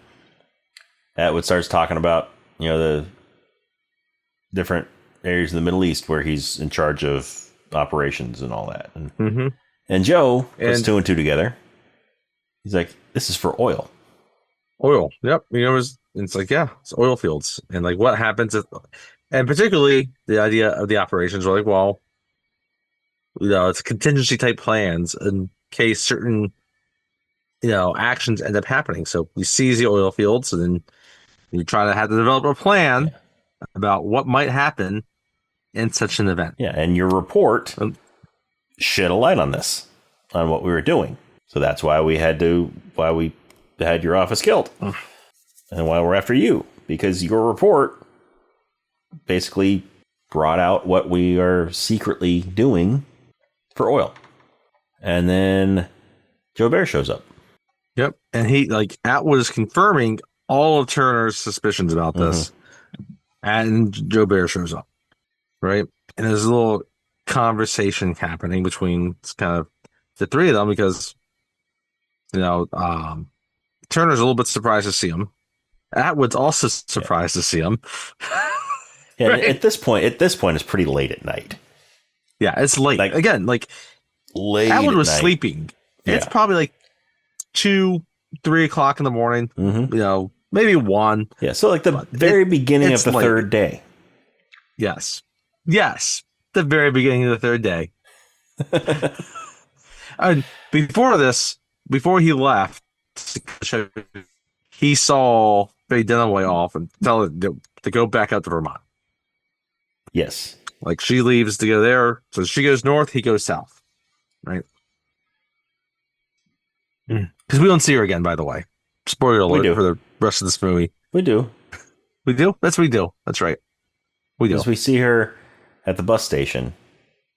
Atwood starts talking about, the different areas in the Middle East where he's in charge of operations and all that. And Joe puts 2 and 2 together. He's like, "This is for oil." Oil. Yep. It's like, it's oil fields. And like what happens and particularly the idea of the operations were like, well, it's contingency type plans in case certain, actions end up happening. So you seize the oil fields, and then you try to have to develop a plan about what might happen in such an event. Yeah. And your report shed a light on this, on what we were doing. So that's why we had your office killed, and why we're after you, because your report basically brought out what we are secretly doing for oil. And then Joe Bear shows up. Yep. And Atwood is confirming all of Turner's suspicions about this. And Joe Bear shows up. Right. And there's a little conversation happening between kind of the three of them because, Turner's a little bit surprised to see him. Atwood's also surprised to see him. Yeah, right? At this point, it's pretty late at night. Yeah, it's late. Late. Atwood was night. Sleeping. It's probably 2-3 o'clock in the morning. Maybe 1. Yeah, so the very beginning of the third day. Yes, the very beginning of the third day. And before he left, he saw Faye Dunaway off and tell her to go back out to Vermont. Yes. She leaves to go there. So she goes north, he goes south. Right? Because we don't see her again, by the way. Spoiler alert for the rest of this movie. We do. We do? That's what we do. That's right. We do. Because we see her at the bus station.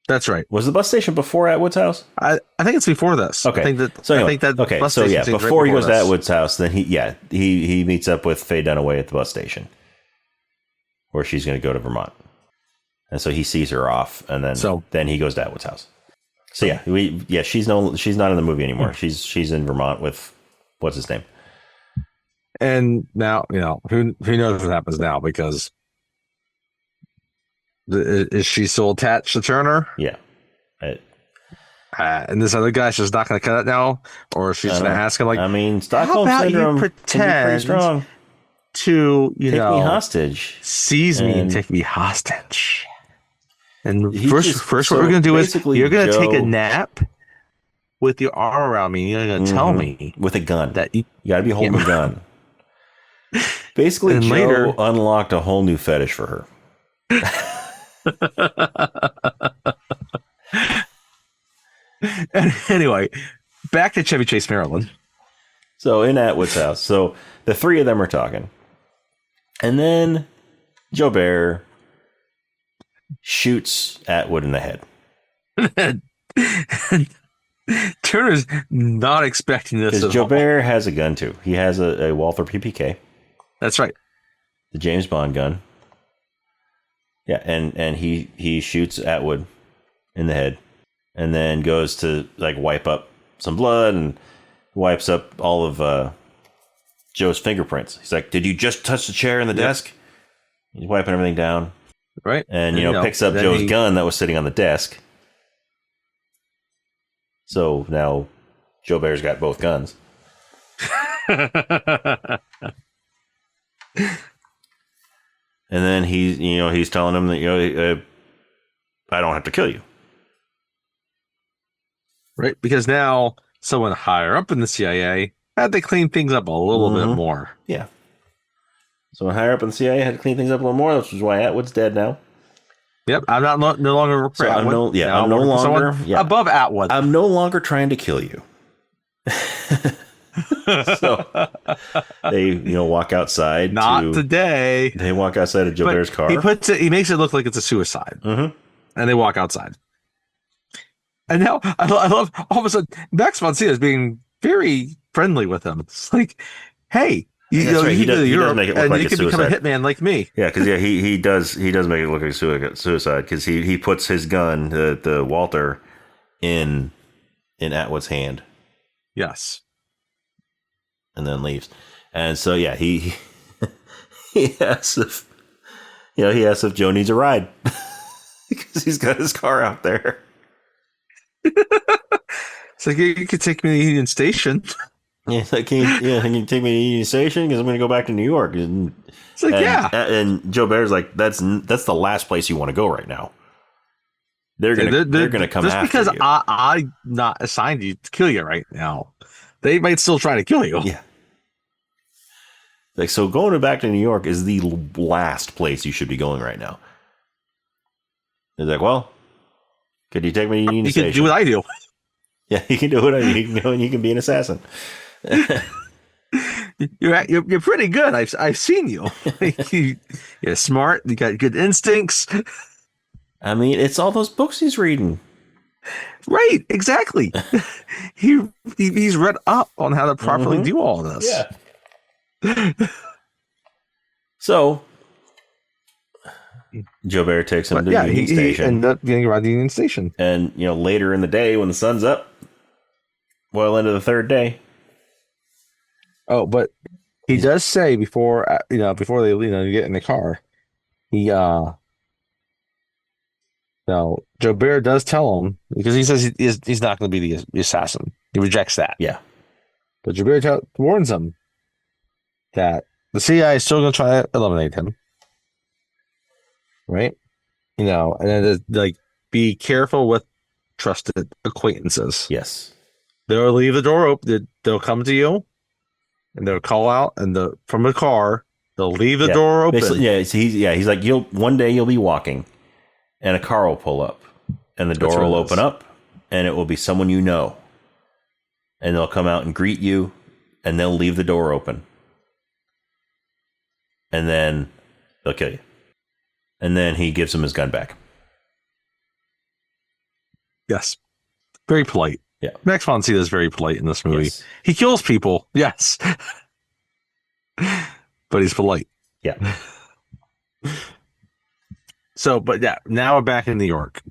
That's right. Was the bus station before Atwood's house? I think it's before this. Okay. I think that. So I anyway, think that. Okay. Bus So station yeah, scene's before right he goes to this. Atwood's house, then he meets up with Faye Dunaway at the bus station, where she's going to go to Vermont, and so he sees her off, and then he goes to Atwood's house. So yeah, she's not in the movie anymore. She's in Vermont with what's his name. And now, who knows what happens now, because is she still attached to Turner? Yeah. And this other guy's just not going to cut it now, or she's going to ask him, like, I mean, how Stockholm about syndrome you can be pretty pretend strong. to, Take me hostage, seize me and take me hostage. And first, what so we're going to do is basically you're going to take a Joe- nap with your arm around me. You're going to tell me with a gun that you got to be holding a gun. Basically, And Joe later- unlocked a whole new fetish for her. Anyway, back to Chevy Chase, Maryland. So in Atwood's house, so the three of them are talking, and then Joe Bear shoots Atwood in the head. Turner's not expecting this Because at Joe all. Bear has a gun too. He has a Walther PPK, That's right. the James Bond gun. Yeah, and he shoots Atwood in the head, and then goes to like wipe up some blood and wipes up all of Joe's fingerprints. He's like, "Did you just touch the chair and the desk?" He's wiping everything down, Right. and picks up Joe's gun that was sitting on the desk. So now Joe Bear's got both guns. And then he's telling him that I don't have to kill you. Right, because now someone higher up in the CIA had to clean things up a little bit more. Yeah. So higher up in the CIA had to clean things up a little more, which is why Atwood's dead now. Yep, I'm no longer So I'm no longer above Atwood. I'm no longer trying to kill you. So they walk outside. Not today. They walk outside of Joe Bear's car. He makes it look like it's a suicide, and they walk outside. And now I love all of a sudden Max von Sydow is being very friendly with him. It's like, hey, you That's right. He does make it look like you it's can become a suicide. hitman like me. Yeah, because he does make it look like suicide because he puts his gun, the Walter, in Atwood's hand. Yes. And then leaves. And so he asks if Joe needs a ride because he's got his car out there. It's like, you could take me to the Union Station. Yeah, it's like, can you take me to the Union Station because I'm going to go back to New York. It's like, and Joe Bear's like, that's the last place you want to go right now. They're gonna come just after because you. I not assigned you to kill you right now. They might still try to kill you. Yeah. Like, so going back to New York is the last place you should be going right now. He's like, well, could you take me to Union Station? You can do what I do. Yeah, you can do what you can go and you can be an assassin. You're pretty good. I've seen you. You're smart. You got good instincts. I mean, it's all those books he's reading. Right, exactly. He's read up on how to properly do all of this. Yeah. So Joe Bear takes him to the Union Station. He ended up getting around the Union Station. And later in the day when the sun's up, well into the third day. Oh, but he does say before they get in the car, Joe Bear does tell him, because he says he's not going to be the assassin. He rejects that. Yeah. But Joe Bear warns him that the CIA is still going to try to eliminate him. Right? And then be careful with trusted acquaintances. Yes. They'll leave the door open. They'll come to you and they'll call out from the car. They'll leave the door open. He's like, one day you'll be walking and a car will pull up and the door will open up and it will be someone you know. And they'll come out and greet you and they'll leave the door open. And then they'll kill you. And then he gives him his gun back. Yes. Very polite. Yeah. Max von Sydow is very polite in this movie. Yes. He kills people, yes. But he's polite. Yeah. So, but yeah, now we're back in New York.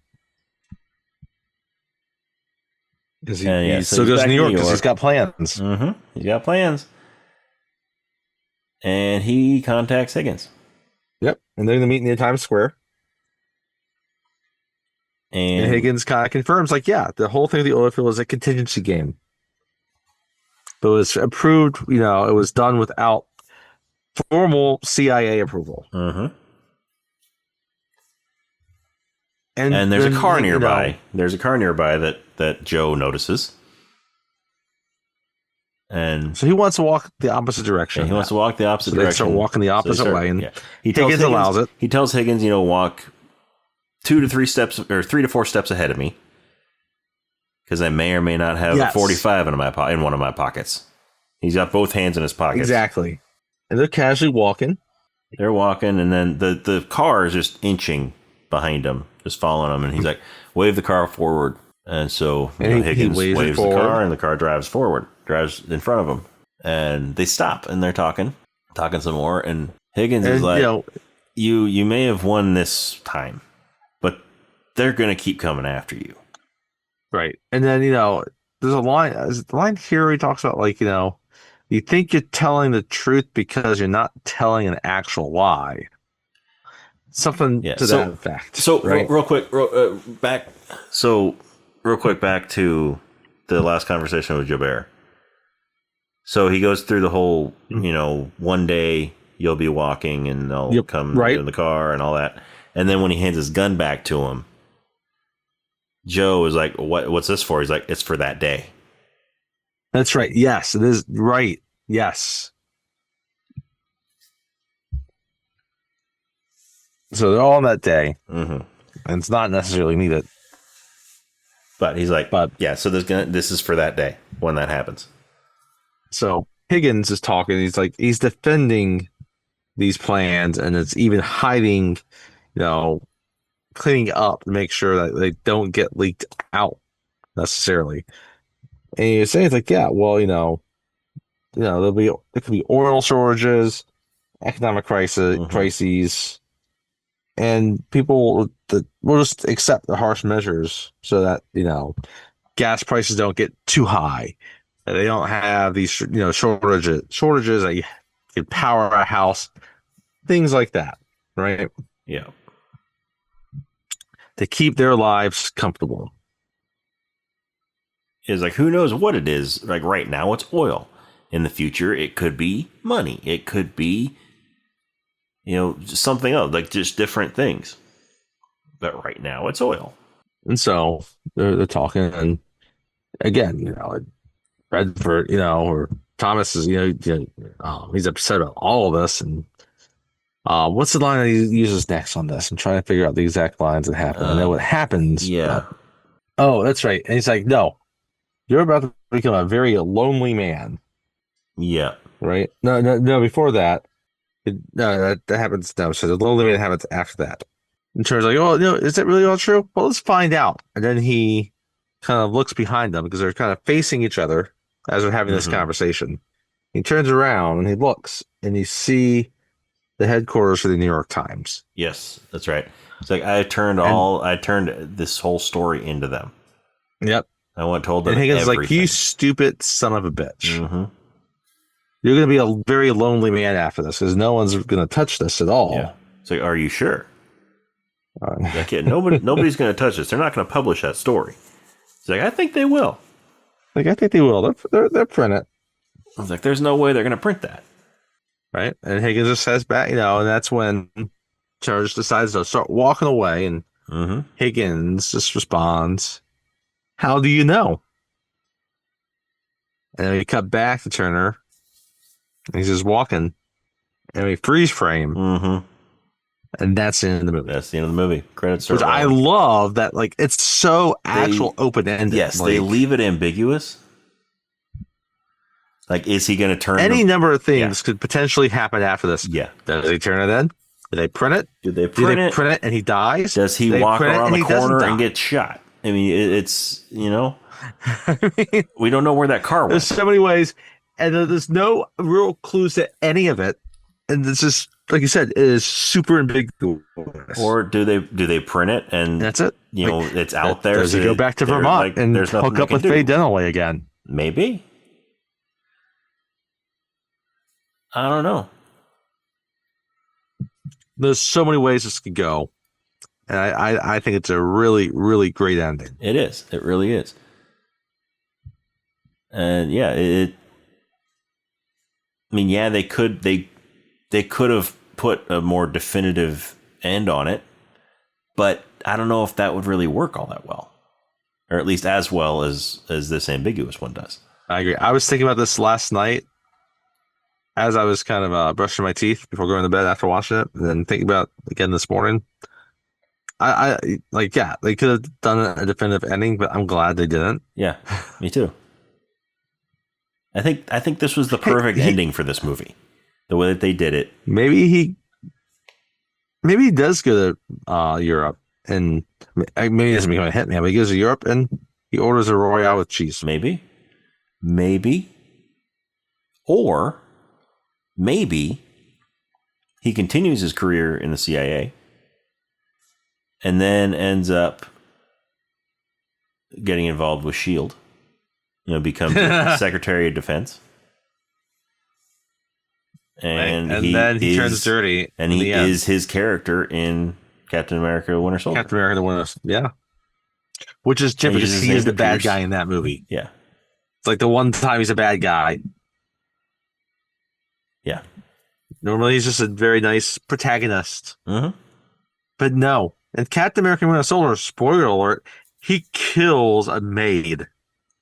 Because he still goes to New York because he's got plans. Mm-hmm. He's got plans. And he contacts Higgins. Yep. And they're going to meet near Times Square. And Higgins kind of confirms, like, yeah, the whole thing with the oil field is a contingency game. But it was approved, it was done without formal CIA approval. Mm-hmm. And there's a car nearby. There's a car nearby that Joe notices. And so he wants to walk the opposite direction. Yeah, he wants to walk the opposite direction. They start walking the opposite way. And Higgins allows it. He tells Higgins, walk 2 to 3 steps or 3 to 4 steps ahead of me. Because I may or may not have a 45 in one of my pockets. He's got both hands in his pockets. Exactly. And they're casually walking. They're walking, and then the car is just inching behind him, just following him. And he's like, wave the car forward. And so Higgins waves the car, and the car drives forward, drives in front of him. And they stop, and they're talking some more. And Higgins is like, you may have won this time, but they're going to keep coming after you. Right. And then, there's a line, here where he talks about, like, you think you're telling the truth because you're not telling an actual lie. Something to that effect. So real quick, back to the last conversation with Jobert. So he goes through the whole, one day you'll be walking and they'll come in the car and all that. And then when he hands his gun back to him, Joe is like, what's this for? He's like, it's for that day. That's right. Yes, it is. Right. Yes. So they're all on that day. Mm-hmm. And it's not necessarily needed. But he's like, so this is for that day when that happens. So Higgins is talking. He's like, he's defending these plans, and it's even hiding, cleaning up to make sure that they don't get leaked out necessarily. And he's saying, it's like, yeah, well, there could be oil shortages, economic crises, and people will just accept the harsh measures so that, gas prices don't get too high. They don't have these, shortages that you can power a house, things like that, right? Yeah. To keep their lives comfortable. Is like, who knows what it is? Like right now, it's oil. In the future, it could be money. It could be, something else, like just different things. But right now, it's oil. And so they're talking, and again, Redford, or Thomas is, he's upset about all of this. And what's the line that he uses next on this? I'm trying to figure out the exact lines that happen. I know what happens. Yeah. That's right. And he's like, no, you're about to become a very lonely man. Yeah. Right? No, before that, that happens. No, so the lonely man happens after that. And Charles like, is that really all true? Well, let's find out. And then he kind of looks behind them because they're kind of facing each other as they're having this conversation. He turns around and he looks, and you see the headquarters for the New York Times. Yes, that's right. It's like I turned this whole story into them. Yep. I told them. And Higgins everything. Like, you stupid son of a bitch. Mm-hmm. You're going to be a very lonely man after this because no one's going to touch this at all. Yeah. It's like, are you sure? Like, nobody's going to touch this. They're not going to publish that story. It's like, I think they will. Like, I think they will. They'll print it. I was like, there's no way they're going to print that. Right. And Higgins just says back, and that's when Charles decides to start walking away, and Higgins just responds, how do you know? And then we cut back to Turner, and he's just walking, and we freeze frame. Mm-hmm. And that's the end of the movie. That's the end of the movie. Credits are Which I love that, like, it's so open-ended. Yes, they leave it ambiguous. Like, is he going to turn any number of things could potentially happen after this? Yeah. Does he turn it in? Did they print it? Did they print it and he dies? Does he walk around the corner and get shot I mean, it's I mean, we don't know where that car there's went. so many ways, and there's no real clues to any of it. And this is, like you said, it is super ambiguous. Or do they print it and That's it. it's out there? Does he go back to Vermont and there's nothing hook they up can with do. Faye Dunaway again? Maybe. I don't know. There's so many ways this could go. And I think it's a really, really great ending. It is. It really is. And yeah, I mean, yeah, they could have put a more definitive end on it, but I don't know if that would really work all that well, or at least as well as this ambiguous one does. I agree. I was thinking about this last night as I was kind of brushing my teeth before going to bed after watching it, and then thinking about it again this morning. I yeah, they could have done a definitive ending, but I'm glad they didn't. Yeah, me too. I think this was the perfect ending for this movie. The way that they did it. Maybe he does go to Europe, and maybe he doesn't become a hitman, but he goes to Europe and he orders a Royale with cheese. Maybe. Or maybe he continues his career in the CIA and then ends up getting involved with SHIELD. Becomes the Secretary of Defense. And then he turns dirty. And he is his character in Captain America Winter Soldier. Captain America the Winter Soldier, yeah. Which is different because he is the bad guy in that movie. Yeah. It's like the one time he's a bad guy. Yeah. Normally he's just a very nice protagonist. Mm-hmm. But no. In Captain America Winter Soldier, spoiler alert, he kills a maid.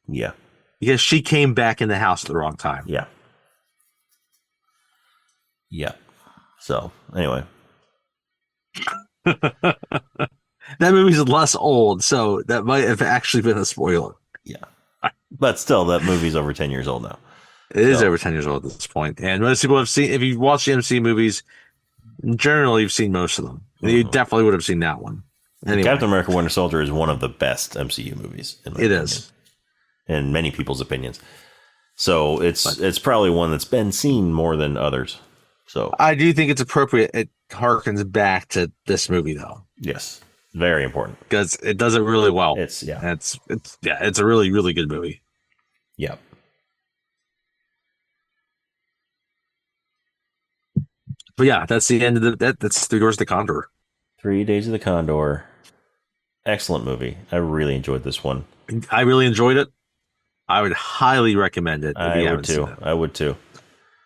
Yeah. Because she came back in the house at the wrong time. Yeah. Yeah. So, anyway. That movie's less old, so that might have actually been a spoiler. Yeah. But still, that movie's over 10 years old now. It is over 10 years old at this point. And most people have seen, if you've watched the MC movies, generally you've seen most of them. Mm-hmm. You definitely would have seen that one. Anyway. Captain America Winter Soldier is one of the best MCU movies. In my opinion. Is. In many people's opinions. So it's probably one that's been seen more than others. So I do think it's appropriate. It harkens back to this movie, though. Yes, very important because it does it really well. It's a really, really good movie. Yeah. But yeah, that's the end of that's 3 Doors to Condor. 3 Days of the Condor. Excellent movie. I really enjoyed this one. I really enjoyed it. I would highly recommend it. I would too.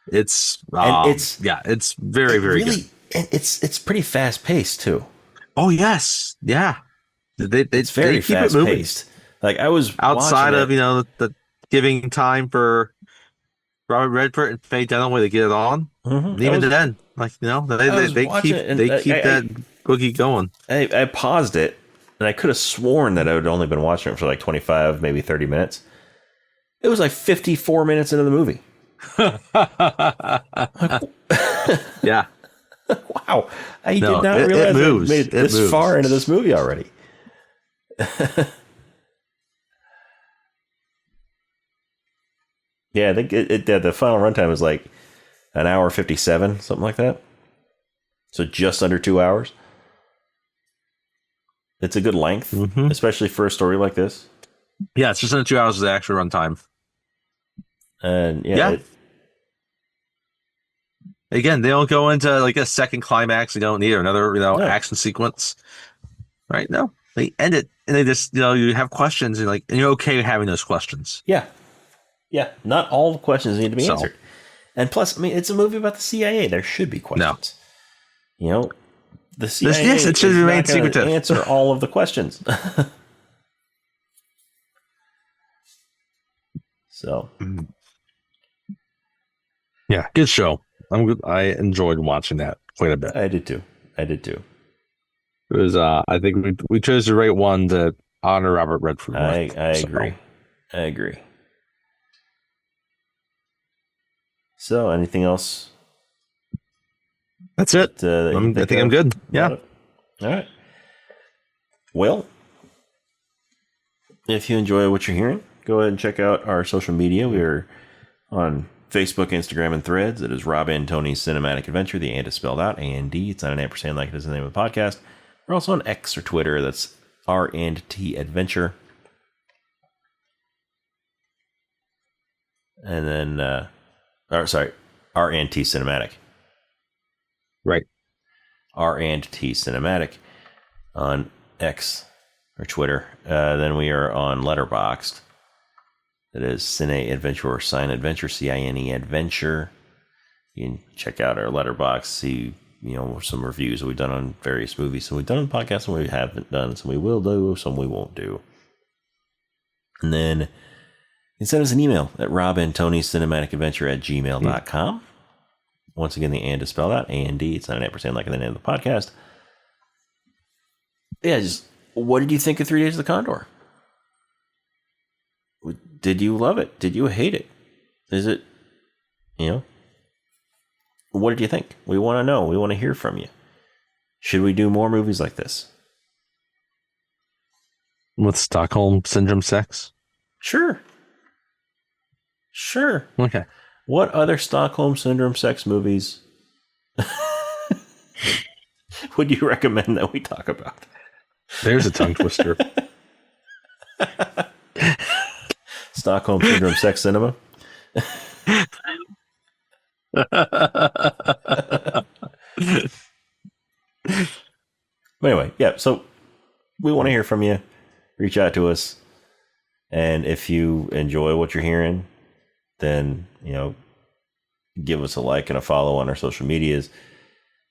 It's it's very, very good. And it's pretty fast paced too. Oh yes, yeah. It's very fast paced. Like I was outside of the giving time for Robert Redford and Faye Dunaway to get it on. Mm-hmm. Even then, they keep that boogie going. I paused it, and I could have sworn that I had only been watching it for like 25, maybe 30 minutes. It was like 54 minutes into the movie. Yeah. Wow. I did not realize it made it this far into this movie already. Yeah, I think the final runtime was like an hour 57, something like that. So just under 2 hours. It's a good length, especially for a story like this. Yeah, it's just under 2 hours of the actual runtime. And again, they don't go into like a second climax. They don't need another action sequence, right? No, they end it, and they just you have questions, and you're okay having those questions. Yeah. Not all the questions need to be answered, and plus, I mean, it's a movie about the CIA. There should be questions. No. The CIA it should remain secretive. Answer all of the questions. So, yeah, good show. I enjoyed watching that quite a bit. I did too. It was. I think we chose the right one to honor Robert Redford. I agree. So, anything else? That's it. I think I'm good. Yeah. All right. Well, if you enjoy what you're hearing, go ahead and check out our social media. We are on Facebook, Instagram, and Threads. It is Rob and Tony's Cinematic Adventure. The and is spelled out A-N-D. It's not an ampersand like it is the name of the podcast. We're also on X or Twitter. That's R&T Adventure. And then, R&T Cinematic. Right. R&T Cinematic on X or Twitter. Then we are on Letterboxd. That is Cine Adventure or Cine Adventure, C-I-N-E Adventure. You can check out our Letterboxd, see some reviews that we've done on various movies. Some we've done on podcasts, some we haven't done, some we will do, some we won't do. And then you can send us an email at robandtonyscinematicadventure@gmail.com. Once again, the and is spelled out A-N-D. It's not an ampersand like in the name of the podcast. Yeah, just what did you think of 3 Days of the Condor? Did you love it? Did you hate it? Is it, what did you think? We want to know. We want to hear from you. Should we do more movies like this? With Stockholm Syndrome sex? Sure. Okay. What other Stockholm Syndrome sex movies would you recommend that we talk about? There's a tongue twister. Stockholm Syndrome sex cinema? Anyway, yeah, so we want to hear from you. Reach out to us. And if you enjoy what you're hearing, then, give us a like and a follow on our social medias.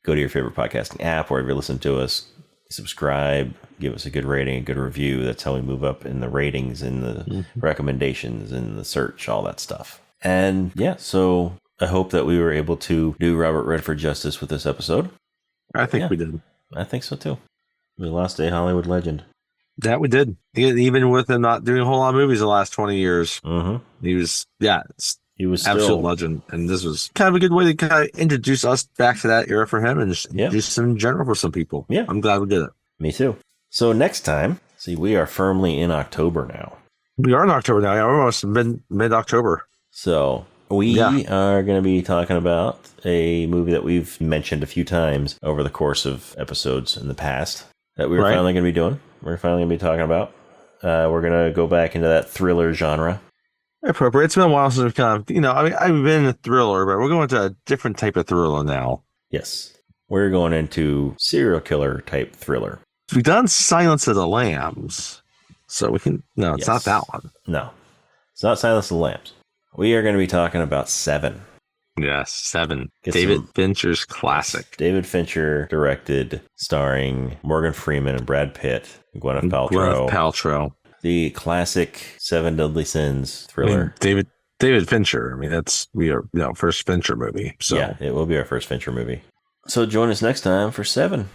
Go to your favorite podcasting app, wherever you listen to us. Subscribe, give us a good rating, a good review. That's how we move up in the ratings, in the recommendations, in the search, all that stuff. And yeah, so I hope that we were able to do Robert Redford justice with this episode. I think we did. I think so too. We lost a Hollywood legend. That we did. Even with him not doing a whole lot of movies the last 20 years, he was still absolute legend. And this was kind of a good way to kind of introduce us back to that era for him and just in general for some people. Yeah. I'm glad we did it. Me too. So next time, we are firmly in October now. We are in October now. Yeah, we're almost mid-October. So we are going to be talking about a movie that we've mentioned a few times over the course of episodes in the past that we're finally going to be doing. We're finally going to be talking about. We're going to go back into that thriller genre. Appropriate. It's been a while since we've kind of, I've been in a thriller, but we're going to a different type of thriller now. Yes. We're going into serial killer type thriller. We've done Silence of the Lambs. So we can, it's not that one. No, it's not Silence of the Lambs. We are going to be talking about Seven. Yes, Seven. David Fincher's classic. David Fincher directed, starring Morgan Freeman and Brad Pitt, and Gwyneth Paltrow. The classic Seven Deadly Sins thriller. David Fincher. That's first Fincher movie. So yeah, it will be our first Fincher movie. So join us next time for Seven.